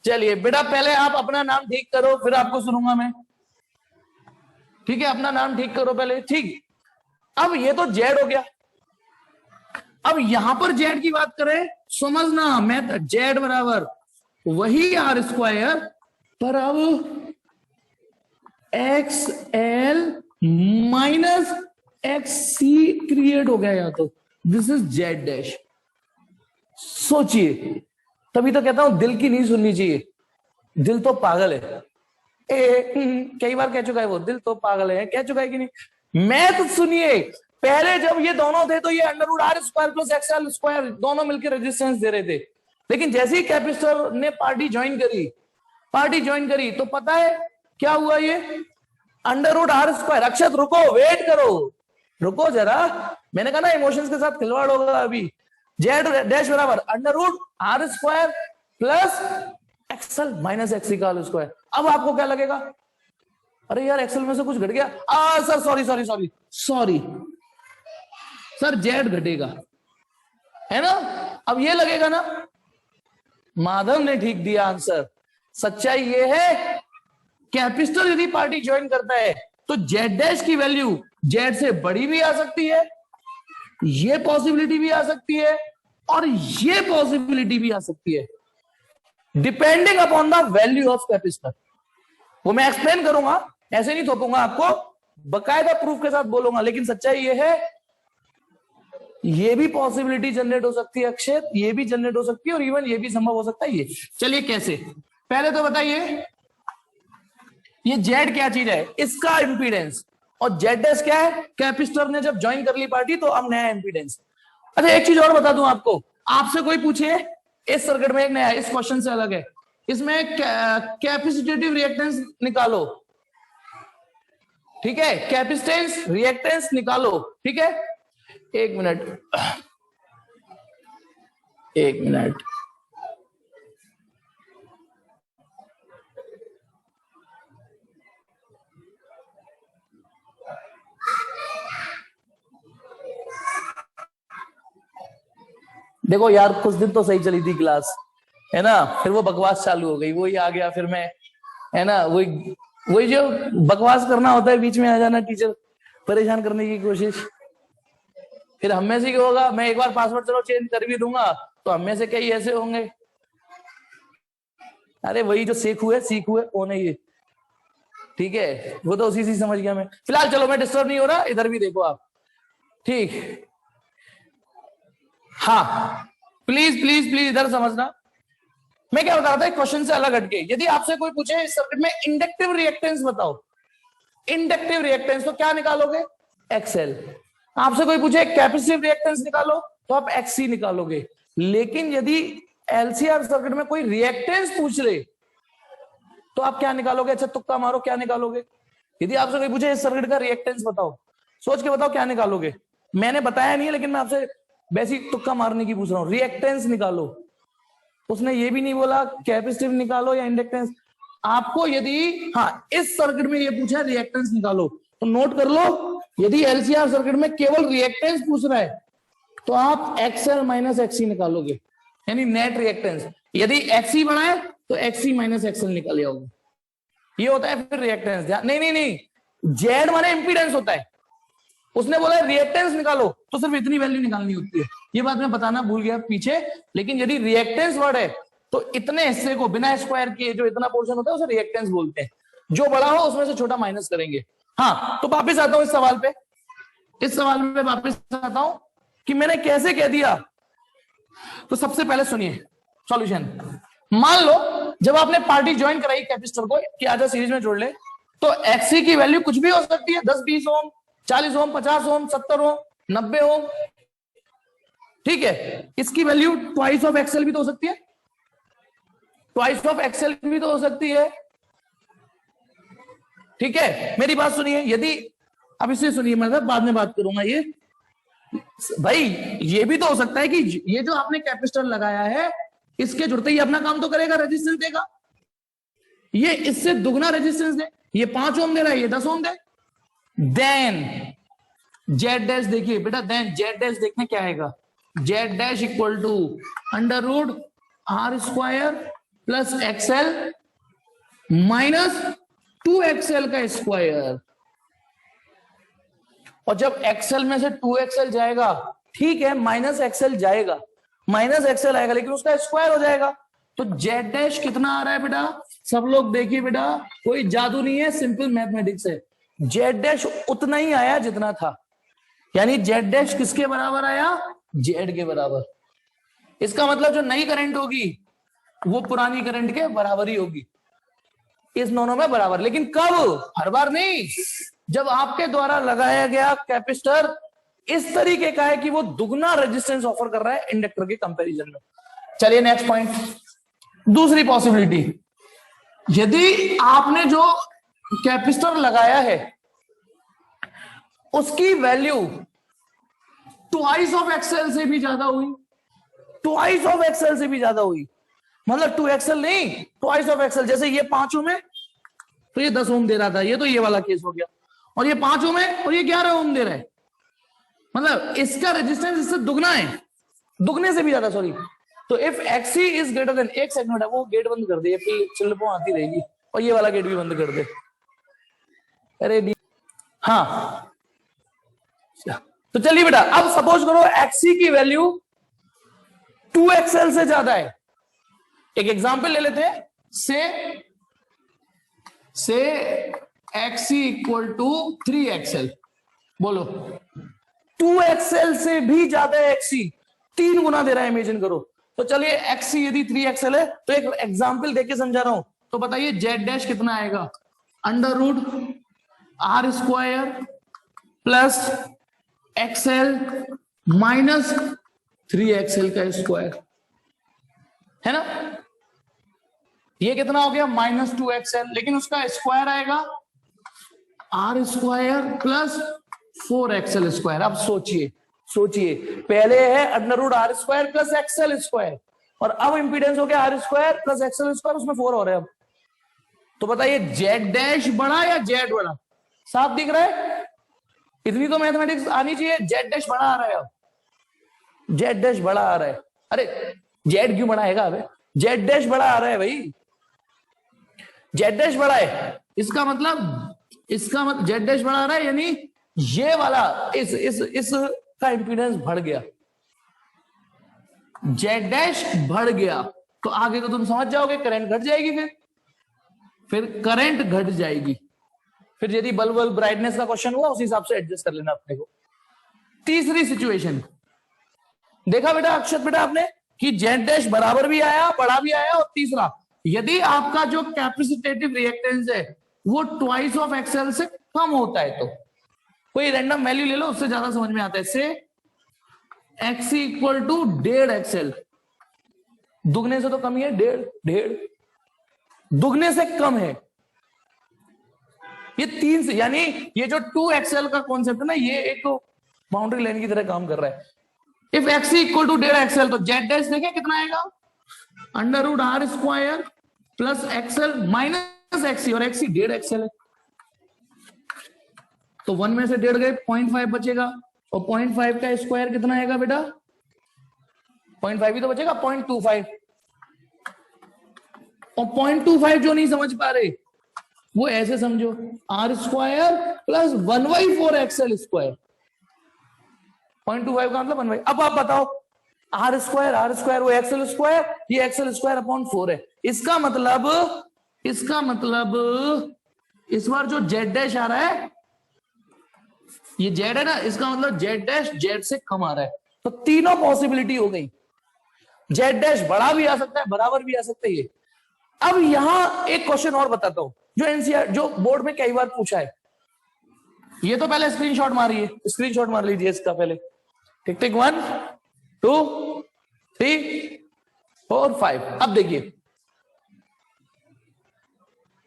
चलिए बेटा पहले आप अपना नाम ठीक करो फिर आपको सुनूंगा मैं, ठीक है, अपना नाम ठीक करो पहले, ठीक। अब ये तो जेड हो गया, अब यहां पर जेड की बात करें, समझना, मैं जेड बराबर वही आर स्क्वायर पर अब एक्स एल माइनस एक्स सी क्रिएट हो गया, या तो दिस इज जेड डैश। सोचिए, तभी तो कहता हूं दिल की नहीं सुननी चाहिए, दिल तो पागल है। कई बार कह चुका है वो, दिल तो पागल है, कह चुका है कि नहीं। मैं तो सुनिए, पहले जब ये दोनों थे तो ये under root r square plus XL square दोनों मिलकर रेजिस्टेंस दे रहे थे, लेकिन जैसे ही कैपेसिटर ने पार्टी ज्वाइन करी तो पता है क्या हुआ, ये under root r square. Akshat रुको, वेट करो, रुको जरा, मैंने कहा ना इमोशंस के साथ खिलवाड़ होगा अभी। जेड डैश बराबर under root r square plus XL minus X का स्क्वायर। अब आपको क्या लगेगा, अरे यार एक्सएल में से कुछ घट गया, सर सॉरी सर जेड घटेगा, है ना। अब ये लगेगा ना, माधव ने ठीक दिया आंसर। सच्चाई ये है, कैपिस्टल यदि पार्टी ज्वाइन करता है तो जेड डैश की वैल्यू जेड से बड़ी भी आ सकती है, ये पॉसिबिलिटी भी आ सकती है, और ये पॉसिबिलिटी भी आ सकती है, depending upon the value of capacitor. वो मैं एक्सप्लेन करूंगा, ऐसे नहीं थोपूंगा आपको, बकायदा प्रूफ के साथ बोलूंगा। लेकिन सच्चाई ये है, ये भी पॉसिबिलिटी जनरेट हो सकती है अक्षय, ये भी जनरेट हो सकती है, और इवन ये भी संभव हो सकता है ये। चलिए कैसे, पहले तो बताइए ये जेड क्या चीज है, इसका इंपीडेंस, और जेड एस क्या है, कैपिस्टर ने जब ज्वाइन कर ली पार्टी तो अब नया इंपीडेंस। अच्छा एक चीज और बता दूं आपको, आपसे कोई पूछे इस सर्किट में एक नया, इस क्वेश्चन से अलग है, इसमें कैपेसिटेटिव रिएक्टेंस निकालो, ठीक है, कैपेसिटेंस रिएक्टेंस निकालो, ठीक है। एक मिनट, एक मिनट, देखो यार कुछ दिन तो सही चली थी क्लास, है ना, फिर वो बकवास चालू हो गई, वही आ गया, फिर मैं, है ना, वही वही जो बकवास करना होता है, बीच में आ जाना, टीचर परेशान करने की कोशिश। फिर हम में से क्या होगा, मैं एक बार पासवर्ड चलो चेंज कर भी दूंगा तो हम में से कई ऐसे होंगे, अरे वही जो सीख हुए वो नहीं है, ठीक है, वो तो उसी से समझ गया मैं। फिलहाल चलो मैं डिस्टर्ब नहीं हो रहा, इधर भी देखो आप, ठीक। हाँ प्लीज प्लीज प्लीज इधर समझना, मैं क्या बता रहा था, क्वेश्चन से अलग हटके, यदि आपसे कोई पूछे इस सर्किट में इंडक्टिव रिएक्टेंस बताओ, इंडक्टिव रिएक्टेंस तो क्या निकालोगे, एक्सएल। आपसे कोई पूछे कैपेसिटिव रिएक्टेंस निकालो तो आप एक्ससी निकालोगे। लेकिन यदि एलसीआर सर्किट में कोई रिएक्टेंस पूछ ले तो आप क्या निकालोगे, अच्छा तुक्का मारो क्या निकालोगे। यदि आपसे कोई पूछे इस सर्किट का रिएक्टेंस बताओ, सोच के बताओ क्या निकालोगे। मैंने बताया नहीं है, लेकिन मैं आपसे वैसी तुक्का मारने की पूछ रहा हूं, रिएक्टेंस निकालो। उसने ये भी नहीं बोला कैपेसिटिव निकालो या इंडक्टेंस। आपको यदि हाँ इस सर्किट में ये पूछा रिएक्टेंस निकालो तो नोट कर लो, यदि एलसीआर सर्किट में केवल रिएक्टेंस पूछ रहा है तो आप एक्सएल माइनस एक्ससी निकालोगे, यानी नेट रिएक्टेंस। यदि एक्ससी बड़ा है तो एक्ससी माइनस एक्सएल निकाल जाओगे, ये होता है फिर रिएक्टेंस। नहीं नहीं नहीं, जेड माने इंपीडेंस होता है, उसने बोला रिएक्टेंस निकालो तो सिर्फ इतनी वैल्यू निकालनी होती है। ये बात मैं बताना भूल गया पीछे, लेकिन यदि रिएक्टेंस वर्ड है तो इतने हिस्से को बिना स्क्वायर किए जो इतना पोर्शन होता है उसे रिएक्टेंस बोलते हैं, जो बड़ा हो उसमें से छोटा माइनस करेंगे। हाँ तो वापिस आता हूं इस सवाल पे, इस सवाल में वापिस आता हूं कि मैंने कैसे कह दिया। तो सबसे पहले सुनिए सॉल्यूशन। मान लो जब आपने पार्टी ज्वाइन कराई कैपेसिटर को कि आजा सीरीज में जोड़ ले, तो एक्सी की वैल्यू कुछ भी हो सकती है, 10 20 ओम, 40 ओम, 50 ओम, 70 ओम, 90 ओम, ठीक है। इसकी वैल्यू ट्वाइस ऑफ एक्सएल भी तो हो सकती है, ट्वाइस ऑफ एक्सएल भी तो हो सकती है, ठीक है। मेरी बात सुनिए, यदि अब इसे सुनिए, मैं बाद में बात करूंगा ये भाई, ये भी तो हो सकता है कि ये जो आपने कैपेसिटर लगाया है इसके जुड़ते ही अपना काम तो करेगा, रेजिस्टेंस देगा, ये इससे दुगना रेजिस्टेंस दे, ये 5 ओम दे रहा है, ये 10 ओम दे। देन जेड डैश देखिए बेटा, देन जेड डैश देखने क्या आएगा, Z dash equal to under root r square plus XL minus 2XL का स्क्वायर। और जब एक्सएल में से 2XL जाएगा, ठीक है, माइनस एक्सएल जाएगा, माइनस एक्सएल आएगा, लेकिन उसका स्क्वायर हो जाएगा। तो जेड डैश कितना आ रहा है बेटा, सब लोग देखिए बेटा, कोई जादू नहीं है, सिंपल मैथमेटिक्स है। जेड डैश उतना ही आया जितना था, यानी जेड डैश किसके बराबर आया, जेड के बराबर। इसका मतलब जो नई करंट होगी वो पुरानी करंट के बराबर ही होगी, इस दोनों में बराबर। लेकिन कब, हर बार नहीं, जब आपके द्वारा लगाया गया कैपेसिटर इस तरीके का है कि वो दुगना रेजिस्टेंस ऑफर कर रहा है इंडक्टर के कंपैरिजन में। चलिए नेक्स्ट पॉइंट, दूसरी पॉसिबिलिटी, यदि आपने जो कैपेसिटर लगाया है उसकी वैल्यू ट्वाइस ऑफ एक्सएल से भी ज्यादा हुई, ट्वाइस ऑफ एक्सएल से भी ज्यादा हुई, मतलब 2XL नहीं, ट्वाइस ऑफ एक्सएल। जैसे ये 5 ओम है तो ये 10 ओम दे रहा था, ये तो ये वाला केस हो गया, और ये 5 ओम है और ये 11 ओम दे रहा है, मतलब इसका रेजिस्टेंस इससे दुगना है, दुगने से भी ज्यादा, सॉरी। तो if XC is greater than, एक सेगमेंट है वो गेट बंद कर दे, फिर चिल्लपो आती रहेगी, और ये वाला गेट भी बंद कर दे। अरे हाँ, तो चलिए बेटा, अब सपोज करो एक्सी की वैल्यू 2xl से ज्यादा है। एक एग्जांपल ले लेते हैं, से एक्सी इक्वल टू 3xl। बोलो 2xl से भी ज्यादा है एक्सी, 3 गुना दे रहा है, इमेजिन करो। तो चलिए एक्सी यदि 3xl है तो एक एग्जांपल देके समझा रहा हूं। तो बताइए जेड डैश कितना आएगा, under root r square plus XL minus 3xl का स्क्वायर, है ना। ये कितना हो गया, -2xl, लेकिन उसका स्क्वायर आएगा are square plus 4xl square. अब सोचिए पहले है under root r square plus XL square, और अब इंपीडेंस हो गया r square plus XL square, उसमें 4 हो रहे हैं अब। तो बताइए जेड डैश बड़ा या जेड बड़ा, साफ दिख रहा है, इतनी तो मैथमेटिक्स आनी चाहिए। जेड डैश बड़ा आ रहा है, अब जेड डैश बड़ा आ रहा है। अरे जेड क्यों बड़ा आएगा, अबे जेड डैश बड़ा आ रहा है भाई, जेड डैश बड़ा है, इसका मतलब जेड डैश बड़ा आ रहा है, यानी ये वाला इस का इंपीडेंस बढ़ गया, जेड डैश बढ़ गया। तो आगे तो तुम समझ जाओगे, करंट घट जाएगी, फिर करंट घट जाएगी। फिर यदि बल्ब ब्राइटनेस का क्वेश्चन हुआ उसी हिसाब से एडजस्ट कर लेना अपने को। तीसरी सिचुएशन देखा बेटा, अक्षत बेटा आपने, कि जेड डैश बराबर भी आया, बड़ा भी आया। और तीसरा, यदि आपका जो कैपेसिटेटिव रिएक्टेंस है वो ट्वाइस ऑफ एक्सएल से कम होता है, तो कोई रैंडम वैल्यू ले लो, उससे ज्यादा समझ में आता है। से एक्सी इक्वल टू 1.5 एक्सएल, दुगने से तो कम ही है, 1.5 दुगने से कम है। ये 3 से, यानी ये जो 2xl का कॉन्सेप्ट है ना, ये एक बाउंड्री लाइन की तरह काम कर रहा है। If XC equal to 1.5 XL, तो जेड डैश देखें कितना आएगा, under root r square plus XL minus XC, और एक्सी 1.5 एक्सएल है, तो 1 में से 1.5 गए, 0.5 बचेगा, और 0.5 का स्क्वायर कितना आएगा बेटा, 0.5 ही तो बचेगा, 0.25। और 0.25 जो नहीं समझ पा रहे वो ऐसे समझो, r square plus 1/4 XL square, 0.25 का मतलब 1/, अब आप बताओ आर स्क्वायर वो एक्सएल स्क्वायर, ये एक्सएल स्क्वायर अपॉन 4 है। इसका मतलब इस बार जो जेड डैश आ रहा है, ये जेड है ना, इसका मतलब जेड डैश जेड से कम आ रहा है। तो तीनों पॉसिबिलिटी हो गई, जेड डैश बड़ा भी आ सकता है, बराबर भी आ सकता है। ये अब यहां एक क्वेश्चन और बताता हूं, जो एनसीआर, जो बोर्ड में कई बार पूछा है। ये तो पहले स्क्रीनशॉट मारिए, स्क्रीनशॉट मार लीजिए इसका पहले, टिक टिक 1 2 3 4 5। अब देखिए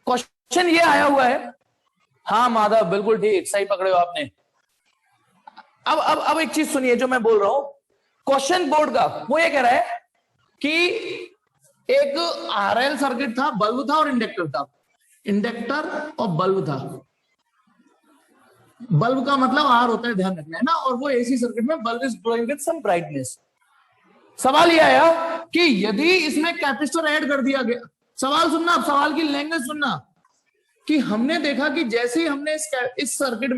क्वेश्चन ये आया हुआ है, हाँ माधव बिल्कुल ठीक, सही पकड़े हो आपने। अब एक चीज सुनिए जो मैं बोल रहा हूं, क्वेश्चन बोर्ड का वो ये कह रहा है कि एक आरएल सर्किट था, बल्ब था और इंडक्टर था, इंडक्टर और बल्ब था। बल्ब का मतलब आर होता है, ध्यान रखना है ना, और वो एसी सर्किट में bulb is glowing with some brightness. सवाल ये आया कि यदि इसमें कैपेसिटर ऐड कर दिया गया, सवाल सुनना, अब सवाल की लैंग्वेज सुनना, कि हमने देखा कि जैसे ही हमने इस सर्किट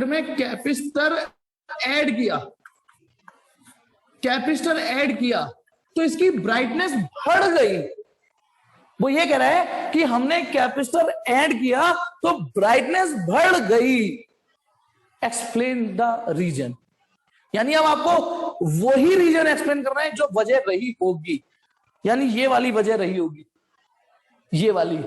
में कैपेसिटर ऐड किया तो इसकी ब्राइटनेस बढ़ गई। वो ये कह रहा है कि हमने कैपेसिटर ऐड किया तो ब्राइटनेस बढ़ गई, एक्सप्लेन द रीजन। यानी अब आपको वही रीजन एक्सप्लेन करना है जो वजह रही होगी, यानी ये वाली वजह रही होगी, ये वाली।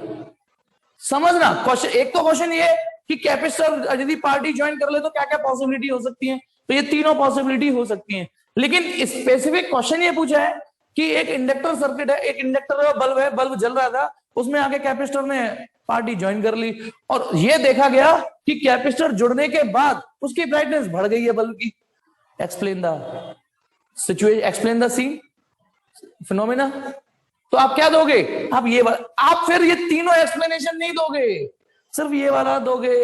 समझना क्वेश्चन, एक तो क्वेश्चन ये कि कैपेसिटर यदि पार्टी ज्वाइन कर ले तो क्या क्या पॉसिबिलिटी हो सकती है, तो ये तीनों पॉसिबिलिटी हो सकती हैं। लेकिन स्पेसिफिक क्वेश्चन ये पूछा है कि एक इंडक्टर सर्किट है, एक इंडक्टर का बल्ब है, बल्ब जल रहा था, उसमें आके कैपेसिटर ने पार्टी ज्वाइन कर ली, और ये देखा गया कि कैपेसिटर जुड़ने के बाद उसकी ब्राइटनेस बढ़ गई है बल्ब की। Explain the situation, explain the scene, phenomena. तो आप क्या दोगे, आप ये आप फिर ये तीनों एक्सप्लेनेशन नहीं दोगे, सिर्फ ये वाला दोगे।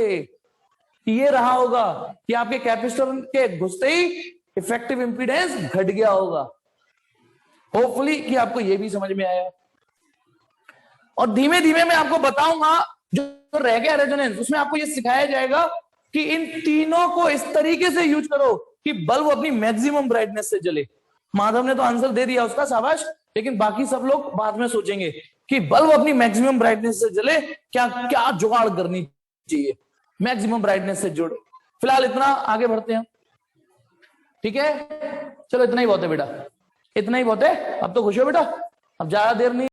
ये रहा होगा कि आपके कैपेसिटर के घुसते ही इफेक्टिव इंपीडेंस घट गया होगा। होपफुली कि आपको यह भी समझ में आया। और धीमे धीमे मैं आपको बताऊंगा जो रह गया रेजोनेंस, उसमें आपको यह सिखाया जाएगा कि इन तीनों को इस तरीके से यूज करो कि बल्ब अपनी मैक्सिमम ब्राइटनेस से जले। माधव ने तो आंसर दे दिया उसका, शाबाश, लेकिन बाकी सब लोग बाद में सोचेंगे कि बल्ब अपनी मैक्सिमम ब्राइटनेस से जले, क्या क्या जुगाड़ करनी चाहिए मैक्सिमम ब्राइटनेस से जुड़। फिलहाल इतना, आगे बढ़ते हैं। ठीक है, चलो इतना ही बहुत है बेटा, इतना ही बहुत है। अब तो खुश हो बेटा, अब ज्यादा देर नहीं।